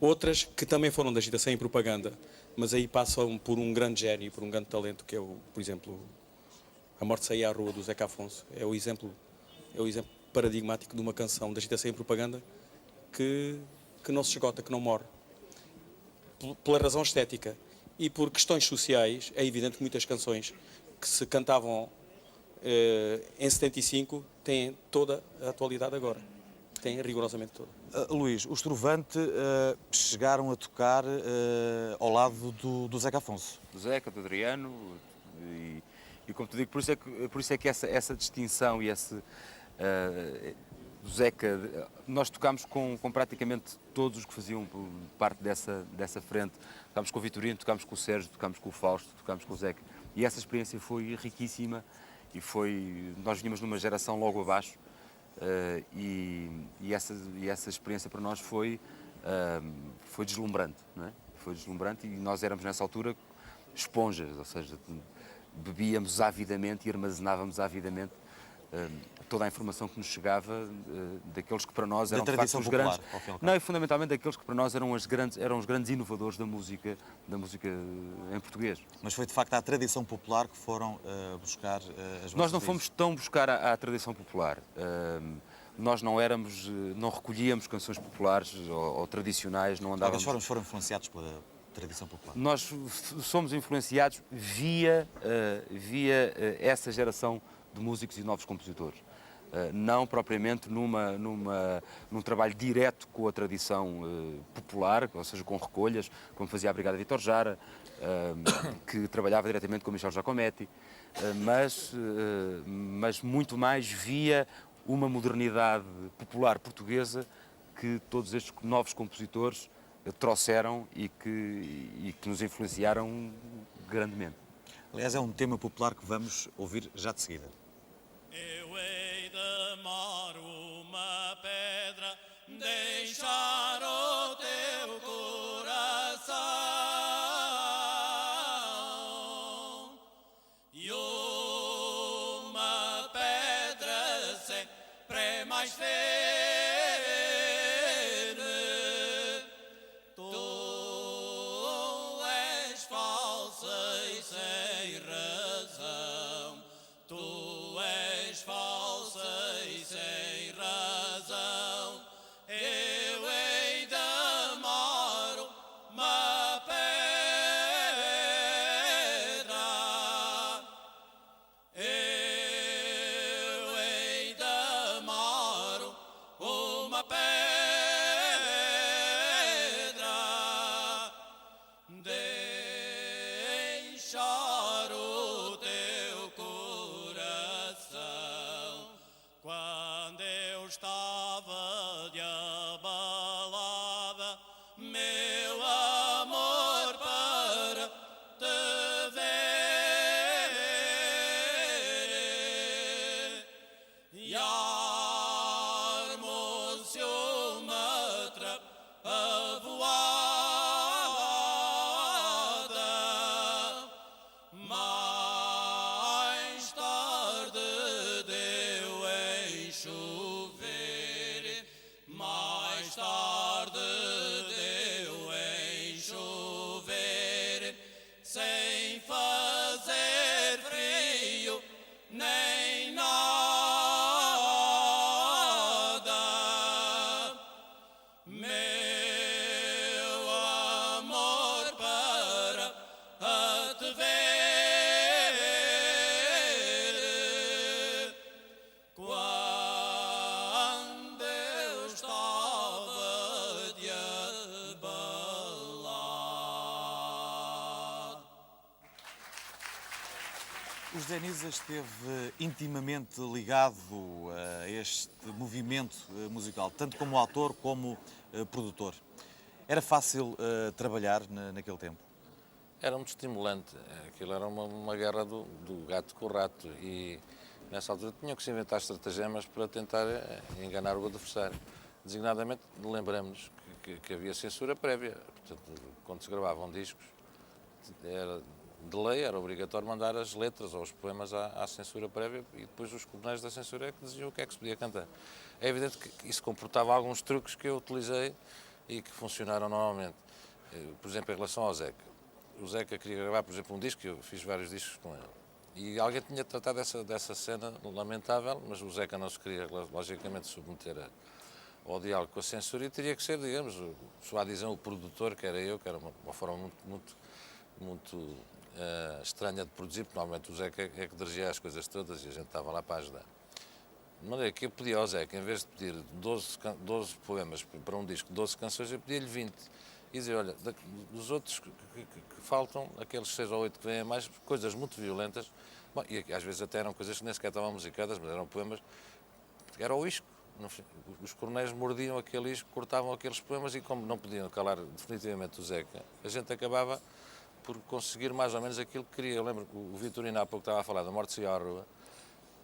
Outras que também foram de agitação e propaganda, mas aí passam por um grande gênio, por um grande talento, que é, por exemplo, A Morte Saía à Rua, do Zeca Afonso. É o exemplo paradigmático de uma canção de agitação e propaganda que não se esgota, que não morre. Pela razão estética. E por questões sociais, é evidente que muitas canções que se cantavam em 75 têm toda a atualidade agora. Têm rigorosamente toda. Luís, os Trovante chegaram a tocar ao lado do Zeca Afonso. Do Zeca, do Adriano, e como te digo, por isso é que essa distinção e esse... do Zeca, nós tocámos com praticamente todos os que faziam parte dessa frente. Tocámos com o Vitorino, tocámos com o Sérgio, tocámos com o Fausto, tocámos com o Zeca. E essa experiência foi riquíssima e nós vínhamos numa geração logo abaixo e essa experiência para nós foi deslumbrante, não é? Foi deslumbrante e nós éramos nessa altura esponjas, ou seja, bebíamos avidamente e armazenávamos avidamente toda a informação que nos chegava daqueles que para nós eram de facto os grandes. Não, e fundamentalmente daqueles que para nós eram os grandes inovadores da música em português. Mas foi de facto à tradição popular que foram buscar as Nós não fomos tão buscar à tradição popular. Nós não recolhíamos canções populares ou tradicionais, não andávamos... Alguns foram influenciados pela tradição popular. Nós somos influenciados via essa geração de músicos e novos compositores. Não propriamente num trabalho direto com a tradição popular, ou seja, com recolhas, como fazia a Brigada Vítor Jara, que trabalhava diretamente com Michel Giacometti, mas muito mais via uma modernidade popular portuguesa que todos estes novos compositores trouxeram e que nos influenciaram grandemente. Aliás, é um tema popular que vamos ouvir já de seguida. Eu hei de amar uma pedra, deixar o teu coração, e uma pedra sempre mais firme. Tu és falsa e sem razão. Tu és falsa e sem razão. Eu hei de amar uma pedra. Eu hei de amar uma pedra. Deixar o teu coração. Quando eu estava de abalada, meu amor, para te ver, e armou-se uma travoada, mais tarde deu em chover, mais tarde deu em chover, sem fazer frio nem nada. Meu amor, para te ver, quando eu estava de abalado. O José Nisa esteve intimamente ligado a este movimento musical, tanto como autor como produtor. Era fácil trabalhar naquele tempo? era muito estimulante. Aquilo era uma guerra do gato com o rato e nessa altura tinham que se inventar estratagemas para tentar enganar o adversário. Designadamente, lembramos que havia censura prévia. Portanto, quando se gravavam discos, era de lei, era obrigatório mandar as letras ou os poemas à censura prévia e depois os coronéis da censura é que diziam o que é que se podia cantar. É evidente que isso comportava alguns truques que eu utilizei e que funcionaram normalmente. Por exemplo, em relação ao Zeca. O Zeca queria gravar, por exemplo, um disco, eu fiz vários discos com ele. E alguém tinha tratado dessa cena lamentável, mas o Zeca não se queria, logicamente, submeter ao diálogo com a censura e teria que ser, digamos, o produtor, que era eu, que era uma forma muito estranha de produzir, porque normalmente o Zeca é que dirigia as coisas todas e a gente estava lá para ajudar. De maneira que eu pedi ao Zeca, em vez de pedir 12 poemas para um disco, 12 canções, eu pedi-lhe 20. E dizer, olha, dos outros que faltam, aqueles 6 ou 8 que vêm a mais, coisas muito violentas, bom, e às vezes até eram coisas que nem sequer estavam musicadas, mas eram poemas, era o isco. Os coronéis mordiam aquele isco, cortavam aqueles poemas e como não podiam calar definitivamente o Zeca, a gente acabava por conseguir mais ou menos aquilo que queria. Eu lembro que o Vitorino há pouco estava a falar da Morte Saiu à Rua,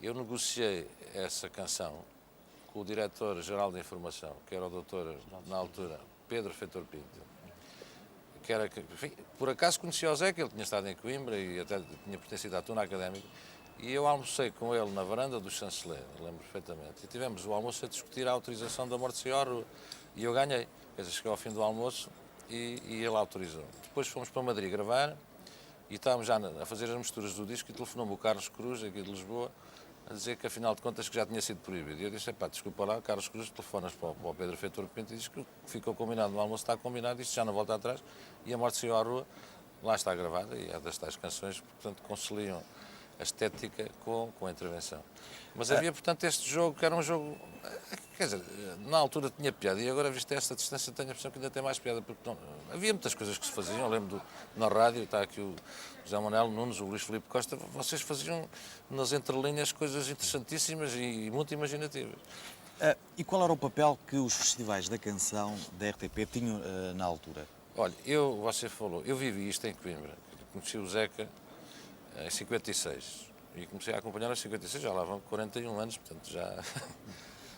eu negociei essa canção com o diretor-geral de informação, que era o doutor, na altura, Pedro Feitor Pinto, que era, enfim, por acaso conhecia o Zeca, ele tinha estado em Coimbra e até tinha pertencido à Tuna Académica, e eu almocei com ele na varanda do chanceler, lembro perfeitamente, e tivemos o almoço a discutir a autorização da Morte Saiu à Rua, e eu ganhei, quer dizer, cheguei ao fim do almoço e ele autorizou. Depois fomos para Madrid gravar, e estávamos já a fazer as misturas do disco, e telefonou-me o Carlos Cruz, aqui de Lisboa, a dizer que afinal de contas que já tinha sido proibido. E eu disse, desculpa lá, Carlos Cruz, telefonas para o Pedro Feitor Pinto e diz que ficou combinado no almoço, está combinado, isto já não volta atrás, e a Morte Saiu à Rua, lá está gravada, e é das tais canções, portanto, conciliam a estética com a intervenção. Mas havia, portanto, este jogo, que era um jogo, quer dizer, na altura tinha piada, e agora, visto esta distância, tenho a impressão que ainda tem mais piada, porque não, havia muitas coisas que se faziam, eu lembro na rádio, está aqui o José Manuel Nunes, o Luís Filipe Costa, vocês faziam nas entrelinhas coisas interessantíssimas e muito imaginativas. E qual era o papel que os festivais da canção da RTP tinham na altura? Olha, você falou, eu vivi isto em Coimbra, conheci o Zeca em 56 e comecei a acompanhar aos 56, já lá vão 41 anos, portanto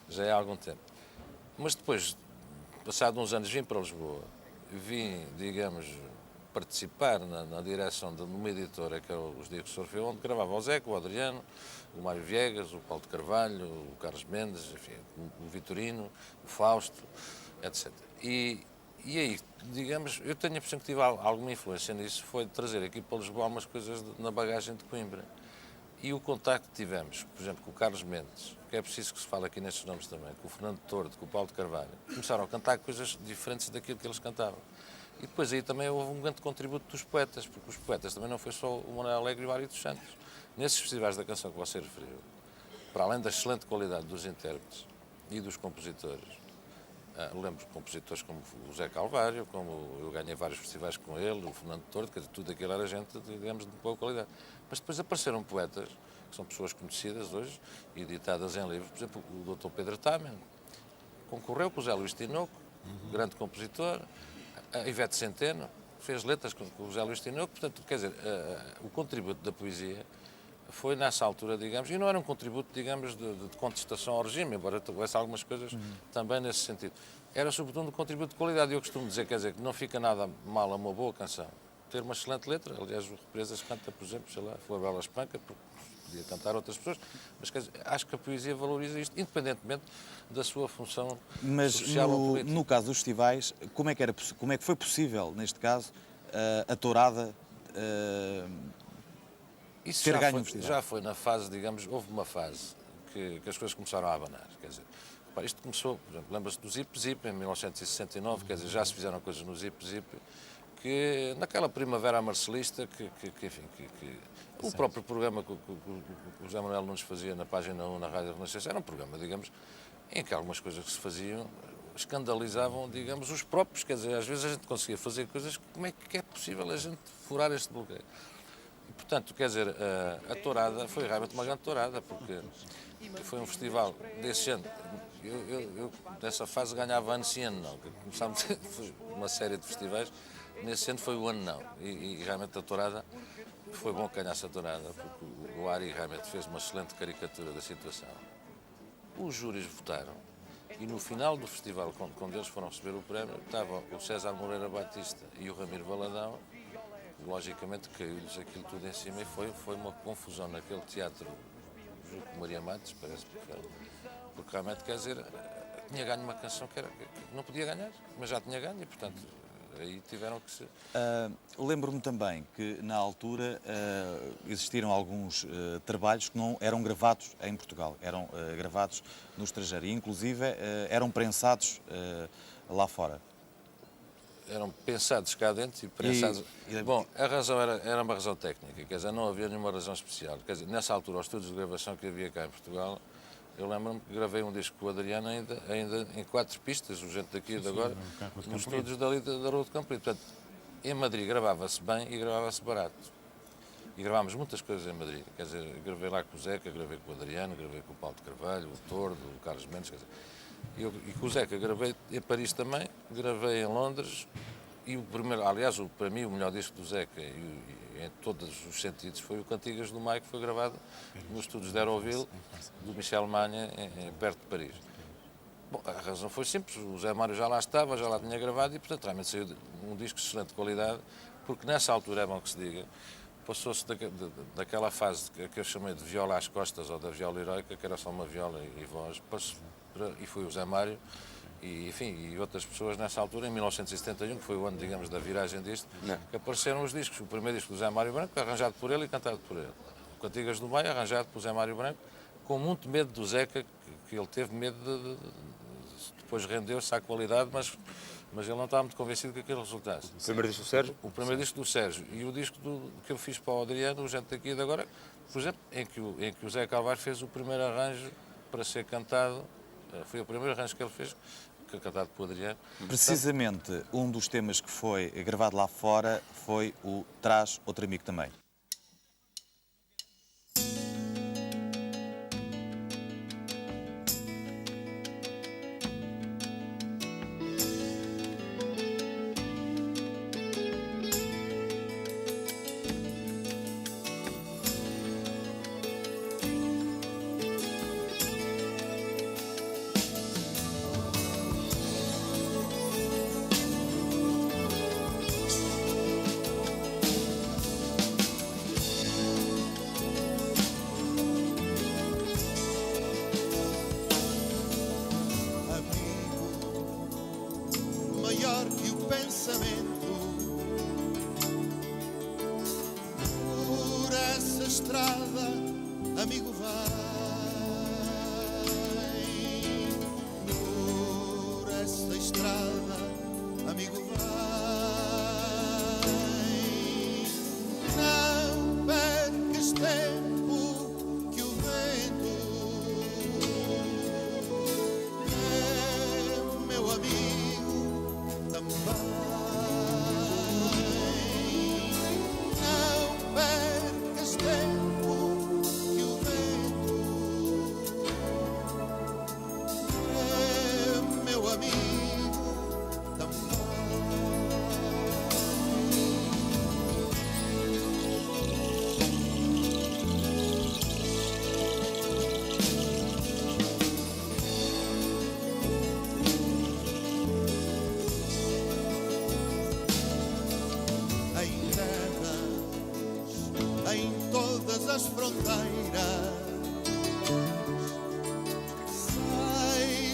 já é há algum tempo. Mas depois, passado uns anos, vim para Lisboa, vim, digamos, participar na direção de uma editora, que era os Dias de Orfeu, onde gravava o Zeca, o Adriano, o Mário Viegas, o Paulo de Carvalho, o Carlos Mendes, enfim, o Vitorino, o Fausto, etc. E aí, digamos, eu tenho a impressão que tive alguma influência nisso, foi de trazer aqui para Lisboa algumas coisas na bagagem de Coimbra. E o contacto que tivemos, por exemplo, com o Carlos Mendes, que é preciso que se fale aqui nestes nomes também, com o Fernando Tordo, com o Paulo de Carvalho, começaram a cantar coisas diferentes daquilo que eles cantavam. E depois aí também houve um grande contributo dos poetas, porque os poetas também não foi só o Manuel Alegre e o Mário dos Santos. Nesses festivais da canção que você referiu, para além da excelente qualidade dos intérpretes e dos compositores, lembro de compositores como o Zé Calvário, como eu ganhei vários festivais com ele, o Fernando Tordo, quer dizer, tudo aquilo era gente, digamos, de boa qualidade. Mas depois apareceram poetas, que são pessoas conhecidas hoje, editadas em livros, por exemplo, o Dr. Pedro Tamen, concorreu com o Zé Luís Tinoco, grande compositor, a Ivete Centeno, fez letras com o José Luís Tinoco, portanto, quer dizer, o contributo da poesia foi nessa altura, digamos, e não era um contributo, digamos, de contestação ao regime, embora houvesse algumas coisas também nesse sentido. Era sobretudo um contributo de qualidade, e eu costumo dizer, quer dizer, que não fica nada mal a uma boa canção ter uma excelente letra, aliás, o Represas canta, por exemplo, sei lá, Flabela Espanca, porque podia cantar outras pessoas, mas quer dizer, acho que a poesia valoriza isto, independentemente da sua função social ou política. Mas no caso dos festivais, como é que foi possível, neste caso, a tourada Isso ter ganho um festival? Já foi na fase, digamos, houve uma fase que as coisas começaram a abanar, quer dizer, isto começou, por exemplo, lembra-se do Zip Zip em 1969, quer dizer, já se fizeram coisas no Zip Zip, que naquela primavera marcelista, enfim, o próprio programa que o José Manuel Nunes fazia na página 1 na Rádio Renascença era um programa, digamos, em que algumas coisas que se faziam escandalizavam, digamos, os próprios, quer dizer, às vezes a gente conseguia fazer coisas que como é que é possível a gente furar este bloqueio? E, portanto, quer dizer, a tourada foi realmente uma grande tourada, porque foi um festival desse ano. Eu nessa fase ganhava ano sim ano não, começámos uma série de festivais nesse sentido foi o ano não. E realmente a tourada, foi bom que ganhasse a tourada, porque o Ari realmente fez uma excelente caricatura da situação. Os júris votaram e no final do festival, quando eles foram receber o prémio, estavam o César Moreira Batista e o Ramiro Valadão. Logicamente caiu-lhes aquilo tudo em cima e foi uma confusão naquele teatro, julgo que Maria Matos, parece, porque realmente, quer dizer, tinha ganho uma canção que não podia ganhar, mas já tinha ganho e, portanto, aí tiveram que se... Lembro-me também que, na altura, existiram alguns trabalhos que não eram gravados em Portugal, eram gravados no estrangeiro e, inclusive, eram prensados lá fora. Eram pensados cá dentro e pensados... Bom, a razão era uma razão técnica, quer dizer, não havia nenhuma razão especial. Quer dizer, nessa altura, os estúdios de gravação que havia cá em Portugal, eu lembro-me que gravei um disco com o Adriano ainda em 4 pistas, o gente daqui e de agora, nos estúdios dali da Rua de Campo. Portanto, em Madrid gravava-se bem e gravava-se barato. E gravámos muitas coisas em Madrid. Quer dizer, gravei lá com o Zeca, gravei com o Adriano, gravei com o Paulo de Carvalho, o Tordo, o Carlos Mendes, quer dizer... E com o Zeca gravei em Paris também, gravei em Londres e o primeiro, aliás, para mim o melhor disco do Zeca em todos os sentidos foi o Cantigas do Maio, que foi gravado nos estúdios de Aéroville, do Michel Magna, perto de Paris. Bom, a razão foi simples, o Zé Mário já lá estava, já lá tinha gravado e, portanto, realmente saiu um disco de excelente qualidade, porque nessa altura, é bom que se diga, passou-se daquela fase que eu chamei de viola às costas ou da viola heroica, que era só uma viola e voz, e foi o Zé Mário e, enfim, e outras pessoas nessa altura, em 1971, que foi o ano, digamos, da viragem disto, que apareceram os discos. O primeiro disco do Zé Mário Branco, arranjado por ele e cantado por ele. O Cantigas do Maio, arranjado por Zé Mário Branco, com muito medo do Zeca, que ele teve medo depois rendeu-se à qualidade, mas ele não estava muito convencido que aquilo resultasse. O primeiro disco do Sérgio? O primeiro disco do Sérgio. E o disco que eu fiz para o Adriano, o Gente Daqui e de Agora, por exemplo, em que o Zé Calvário fez o primeiro arranjo para ser cantado. Foi o primeiro arranjo que ele fez, que é cantado por Adriano. Precisamente, um dos temas que foi gravado lá fora foi o Traz Outro Amigo também. Maior que o pensamento, por essa estrada, amigo, vai. Por essa estrada, amigo, vai. Não percas tempo que o vento é meu amigo também. Não percas tempo que o vento é meu amigo também. Em terras, em todas as fronteiras,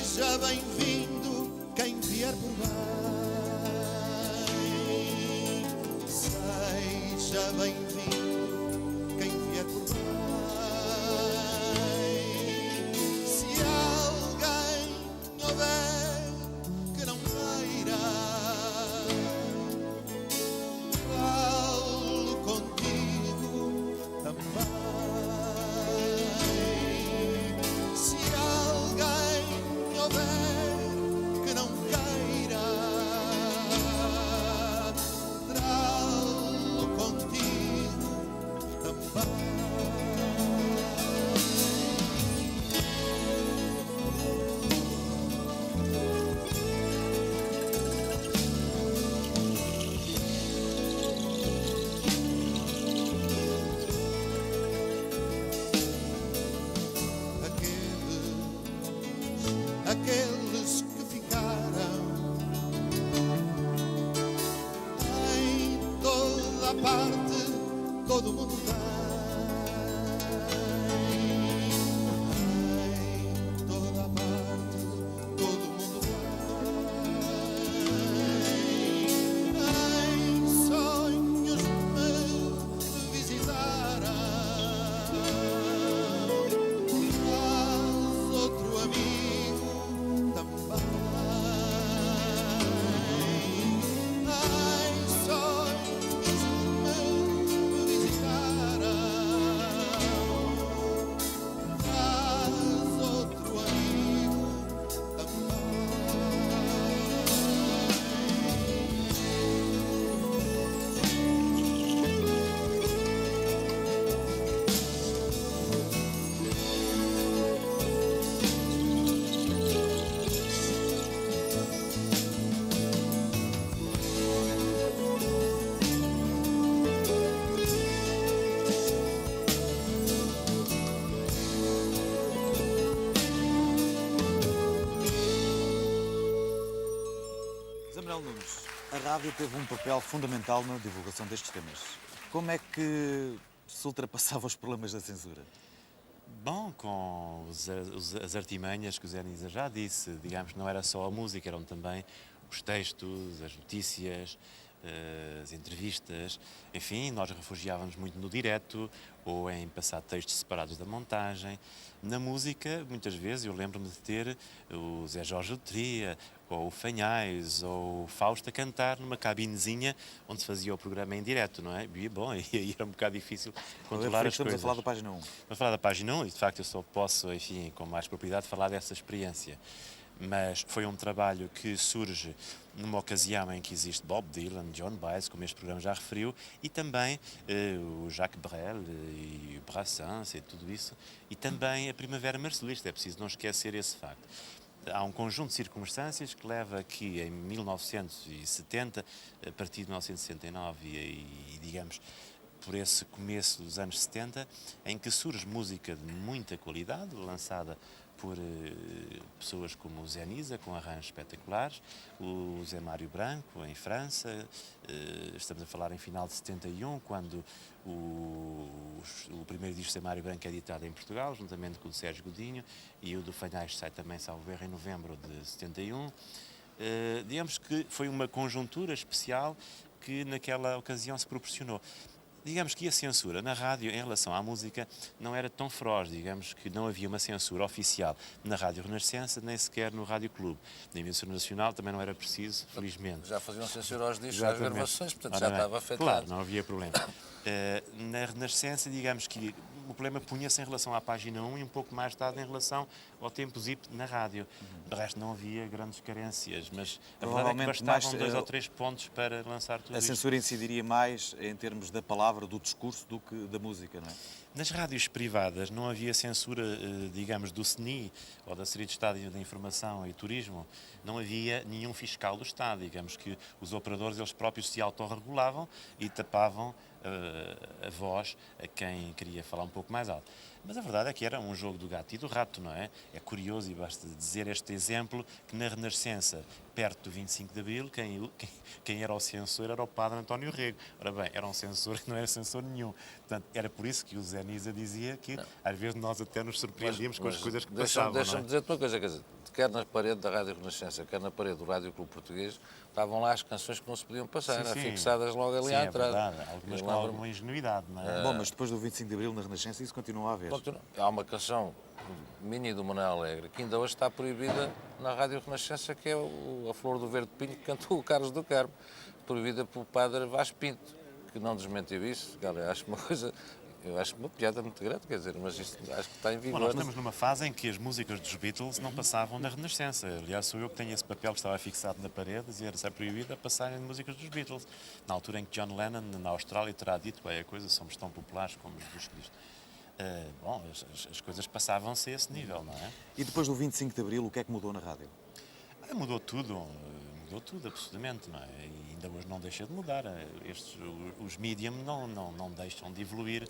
seja bem-vindo quem vier por bem. Seja bem-vindo quem vier por bem. Se alguém houver que não queira, falo contigo também. rádio teve um papel fundamental na divulgação destes temas. Como é que se ultrapassava os problemas da censura? Bom, com as artimanhas que o Zé Nisa já disse, digamos, não era só a música, eram também os textos, as notícias, as entrevistas, enfim, nós refugiávamos muito no direto ou em passar textos separados da montagem. Na música, muitas vezes, eu lembro-me de ter o Zé Jorge Letria, ou o Fanhais, ou o Fausto a cantar numa cabinezinha onde se fazia o programa em direto, não é? E, bom, aí era um bocado difícil controlar as coisas. Estamos a falar da página 1. Estamos a falar da página 1 e, de facto, eu só posso, enfim, com mais propriedade, falar dessa experiência. Mas foi um trabalho que surge numa ocasião em que existe Bob Dylan, John Baez, como este programa já referiu, e também o Jacques Brel e o Brassens e tudo isso, e também a Primavera Marcelista, é preciso não esquecer esse facto. Há um conjunto de circunstâncias que leva a que em 1970, a partir de 1969 e digamos, por esse começo dos anos 70, em que surge música de muita qualidade, lançada por pessoas como o Zé Nisa, com arranjos espetaculares, o Zé Mário Branco, em França, estamos a falar em final de 71, quando o primeiro disco de Zé Mário Branco é editado em Portugal, juntamente com o Sérgio Godinho, e o do Fanhais sai também, salvo erro, em novembro de 71. Digamos que foi uma conjuntura especial que naquela ocasião se proporcionou. Digamos que a censura na rádio em relação à música não era tão feroz, digamos que não havia uma censura oficial na Rádio Renascença, nem sequer no Rádio Clube. Na emissora nacional também não era preciso, felizmente. Já faziam censura aos discos, às gravações, portanto já estava afetado. Claro, não havia problema. Na Renascença, digamos que o problema punha-se em relação à página 1 e um pouco mais tarde em relação ao tempo zip na rádio. De resto não havia grandes carências, mas a verdade é que bastavam 2 ou 3 pontos para lançar tudo isto. A censura incidiria mais em termos da palavra, do discurso, do que da música, não é? Nas rádios privadas não havia censura, digamos, do SNI ou da Secretaria de Estado de Informação e Turismo. Não havia nenhum fiscal do Estado. Digamos que os operadores, eles próprios se autorregulavam e tapavam a voz a quem queria falar um pouco mais alto. Mas a verdade é que era um jogo do gato e do rato, não é? É curioso, e basta dizer este exemplo, que na Renascença, perto do 25 de Abril, quem era o censor era o padre António Rego. Ora bem, era um censor que não era censor nenhum. Portanto, era por isso que o Zé Nisa dizia que, às vezes, nós até nos surpreendíamos com as coisas que passavam. Deixa-me dizer-te uma coisa, quer dizer, quer na parede da Rádio Renascença, quer na parede do Rádio Clube Português, estavam lá as canções que não se podiam passar, Sim, sim. fixadas logo ali à entrada. É verdade. Algumas com alguma ingenuidade, não é? Bom, mas depois do 25 de Abril na Renascença isso continua a haver. Há uma canção mini do Manuel Alegre que ainda hoje está proibida na Rádio Renascença, que é A Flor do Verde Pinho, que cantou o Carlos do Carmo, proibida pelo padre Vasco Pinto, que não desmentiu isso. Galera, acho uma coisa... Eu acho uma piada muito grande, quer dizer, mas isto acho que está em vigor. Bom, nós estamos numa fase em que as músicas dos Beatles não passavam na Renascença. Aliás, sou eu que tenho esse papel que estava fixado na parede, dizer se é proibido a passarem músicas dos Beatles. Na altura em que John Lennon, na Austrália, terá dito, é a coisa, somos tão populares como os discos. Bom, as coisas passavam-se a esse nível, não é? E depois do 25 de Abril, o que é que mudou na rádio? Mudou tudo, absolutamente, não é? E ainda hoje não deixa de mudar. Os medium não deixam de evoluir.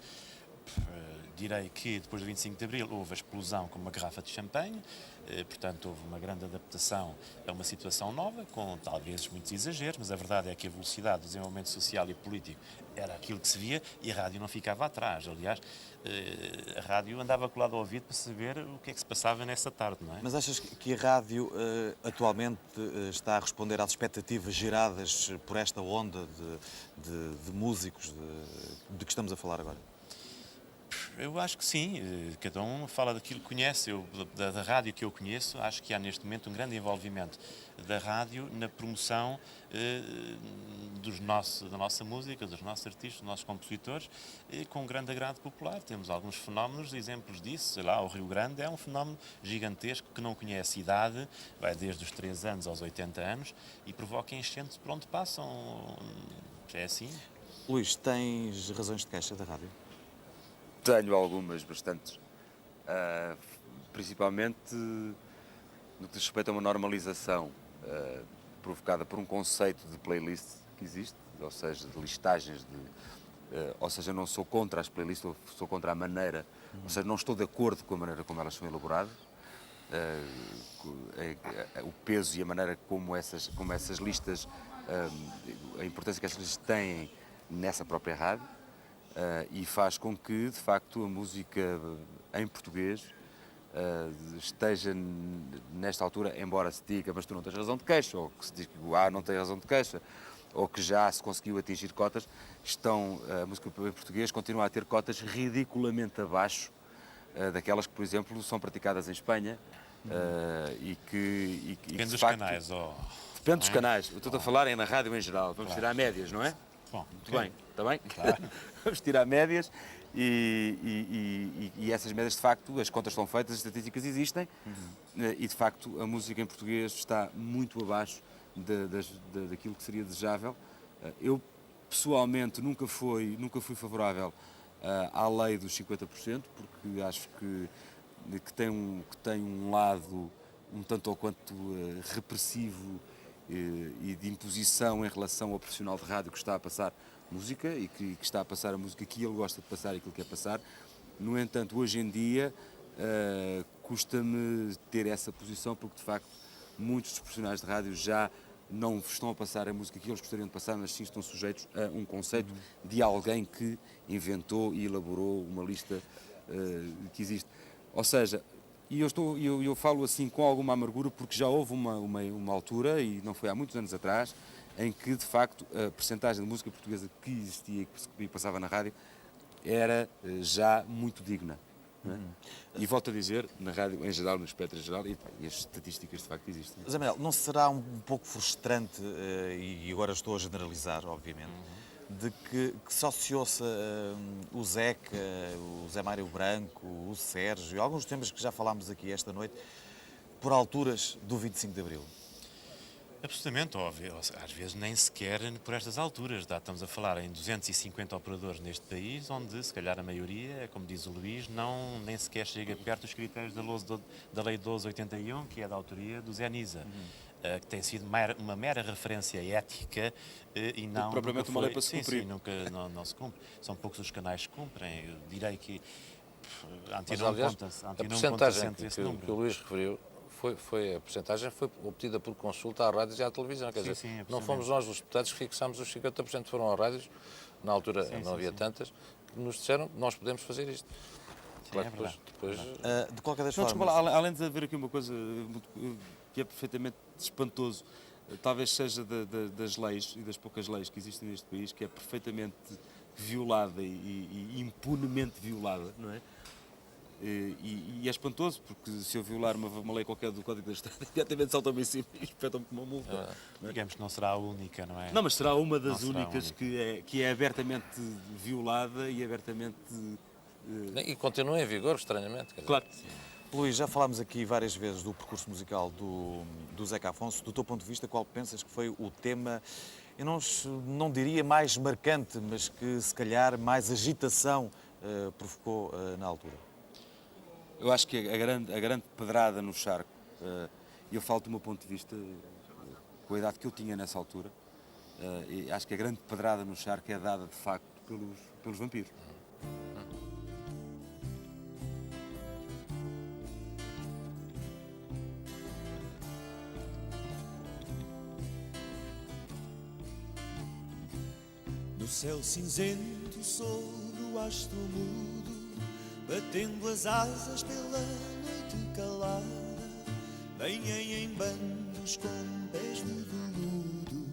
Direi que depois do 25 de Abril houve a explosão com uma garrafa de champanhe, portanto houve uma grande adaptação a uma situação nova, com talvez muitos exageros, mas a verdade é que a velocidade do desenvolvimento social e político era aquilo que se via e a rádio não ficava atrás. Aliás, a rádio andava colada ao ouvido para saber o que é que se passava nessa tarde, não é? Mas achas que a rádio atualmente está a responder às expectativas geradas por esta onda de músicos de que estamos a falar agora? Eu acho que sim, cada um fala daquilo que conhece. Da rádio que eu conheço, acho que há neste momento um grande envolvimento da rádio na promoção da nossa música, dos nossos artistas, dos nossos compositores, com um grande agrado popular. Temos alguns fenómenos, exemplos disso. Sei lá, o Rio Grande é um fenómeno gigantesco que não conhece idade, vai desde os 3 anos aos 80 anos e provoca enchentes por onde passam. É assim. Luís, tens razões de queixa da rádio? Tenho algumas, bastantes. Principalmente no que diz respeito a uma normalização provocada por um conceito de playlist que existe, ou seja, de listagens, ou seja, eu não sou contra as playlists, sou contra a maneira, ou seja, não estou de acordo com a maneira como elas são elaboradas, o peso e a maneira como essas listas a importância que estas têm nessa própria rádio e faz com que, de facto, a música em português esteja nesta altura, embora se diga, mas tu não tens razão de queixa, ou que se diz que o A não tem razão de queixa, ou que já se conseguiu atingir cotas, a música em português continua a ter cotas ridiculamente abaixo daquelas que, por exemplo, são praticadas em Espanha e que Depende dos facto, canais. Depende dos canais. Eu estou a falar na rádio em geral. Vamos tirar médias, não é? Bom, muito bem. Está bem? Claro. Vamos tirar médias e essas médias, de facto, as contas estão feitas, as estatísticas existem e, de facto, a música em português está muito abaixo daquilo que seria desejável. Eu, pessoalmente, nunca fui favorável à lei dos 50%, porque acho que tem um lado um tanto ou quanto repressivo e de imposição em relação ao profissional de rádio que está a passar música e que está a passar a música que ele gosta de passar e que ele quer passar. No entanto, hoje em dia, custa-me ter essa posição porque, de facto, muitos dos profissionais de rádio já não estão a passar a música que eles gostariam de passar, mas sim estão sujeitos a um conceito de alguém que inventou e elaborou uma lista que existe. Ou seja, e eu falo assim com alguma amargura porque já houve uma altura, e não foi há muitos anos atrás, em que, de facto, a percentagem de música portuguesa que existia e que passava na rádio era já muito digna. Não é? E volto a dizer, na rádio em geral, no espectro em geral, e as estatísticas de facto existem. Zé Manuel, não será um pouco frustrante, e agora estou a generalizar, obviamente, de que só se ouça o Zeca, o Zé Mário Branco, o Sérgio, alguns temas que já falámos aqui esta noite, por alturas do 25 de Abril? Absolutamente óbvio. Às vezes nem sequer por estas alturas. Estamos a falar em 250 operadores neste país, onde se calhar a maioria, como diz o Luís, nem sequer chega perto dos critérios da Lei 1281, que é da autoria do Zé Nisa. Que tem sido uma mera referência ética e não... Propriamente uma lei para se cumprir. Sim, nunca não se cumpre. São poucos os canais que cumprem. Eu direi que a percentagem que o Luís referiu a percentagem foi obtida por consulta à rádios e à televisão. Quer dizer, não fomos nós os deputados que fixámos os 50%, foram às rádios, na altura não havia tantas, que nos disseram que nós podemos fazer isto. Claro que depois... de qualquer das formas... formas... Além de haver aqui uma coisa que é perfeitamente espantoso, talvez seja das leis e das poucas leis que existem neste país, que é perfeitamente violada e impunemente violada, não é? E é espantoso, porque se eu violar uma lei qualquer do Código da Estrada, imediatamente saltam-me em cima e espetam-me com uma multa. Digamos que não será a única, não é? Não, mas será uma das únicas que é abertamente violada e abertamente... E continua em vigor, estranhamente. Claro. Luís, já falámos aqui várias vezes do percurso musical do Zeca Afonso. Do teu ponto de vista, qual pensas que foi o tema, eu não diria mais marcante, mas que se calhar mais agitação provocou na altura? Eu acho que a grande pedrada no charco, e eu falo do meu ponto de vista, com a idade que eu tinha nessa altura, e acho que a grande pedrada no charco é dada, de facto, pelos vampiros. No céu cinzento sobre o astro mudo, batendo as asas pela noite calada, vêm em bandos com pés de veludo,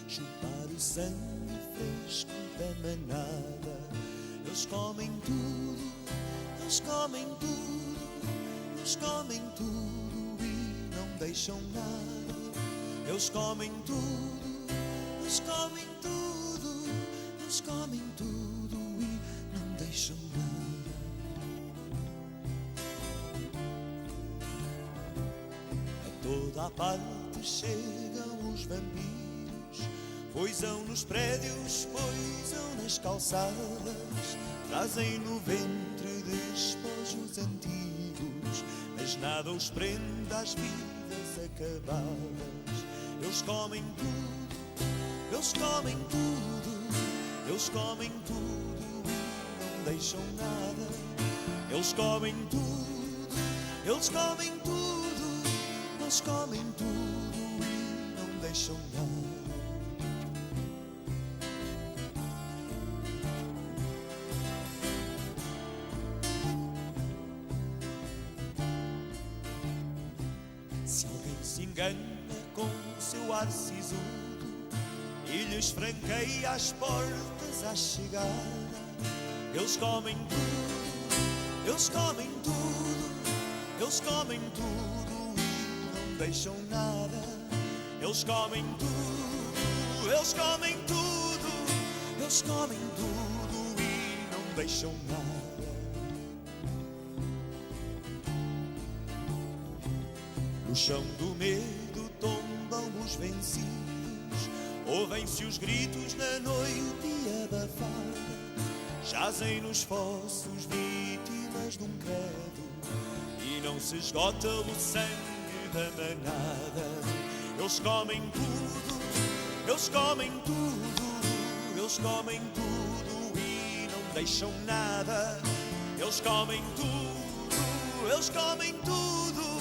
chupar o sangue fresco da manada. Eles comem tudo, eles comem tudo, eles comem tudo e não deixam nada. Eles comem tudo, eles comem tudo, eles comem tudo e não deixam nada. Toda a parte chegam os vampiros, poisam nos prédios, poisam nas calçadas, trazem no ventre despojos antigos, mas nada os prende às vidas acabadas. Eles comem tudo, eles comem tudo, eles comem tudo e não deixam nada. Eles comem tudo, eles comem tudo, eles comem tudo e não deixam nada. se engana com seu ar sisudo e lhes franqueia as portas à chegada. Eles comem tudo, eles comem tudo, eles comem tudo e não deixam nada. Eles comem tudo, eles comem tudo, eles comem tudo e não deixam nada. No chão do medo tombam os vencidos, ouvem-se os gritos na noite abafada. Jazem nos fossos vítimas de um credo e não se esgota o sangue da manada. Eles comem tudo, eles comem tudo, eles comem tudo e não deixam nada. Eles comem tudo, eles comem tudo,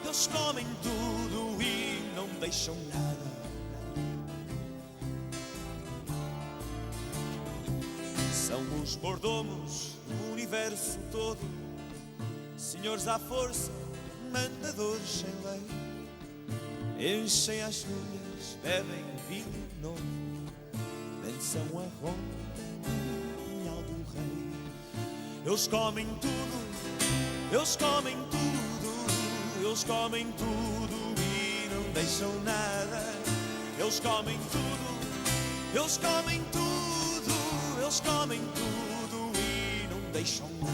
eles comem tudo e não deixam nada. São os mordomos do universo todo, senhores à força, mandadores sem lei. Enchem as folhas, bebem vinho novo, dançam a ronda no punhal do rei. Eles comem tudo, eles comem tudo, eles comem tudo e não deixam nada. Eles comem tudo, eles comem tudo, eles comem tudo e não deixam nada.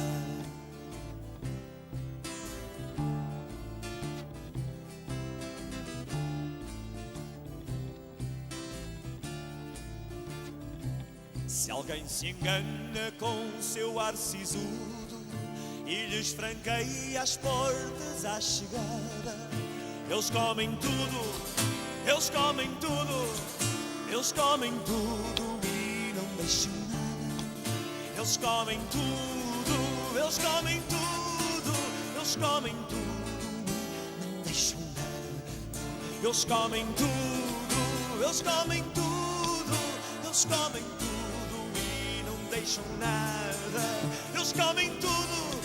Se alguém se engana com seu ar sisudo e lhes franqueia as portas à chegada, eles comem tudo, eles comem tudo, eles comem tudo e não deixam nada. Eles comem tudo, eles comem tudo, eles comem tudo e não deixam nada. Eles comem tudo, eles comem tudo, eles comem tudo e não deixam nada. Eles comem tudo,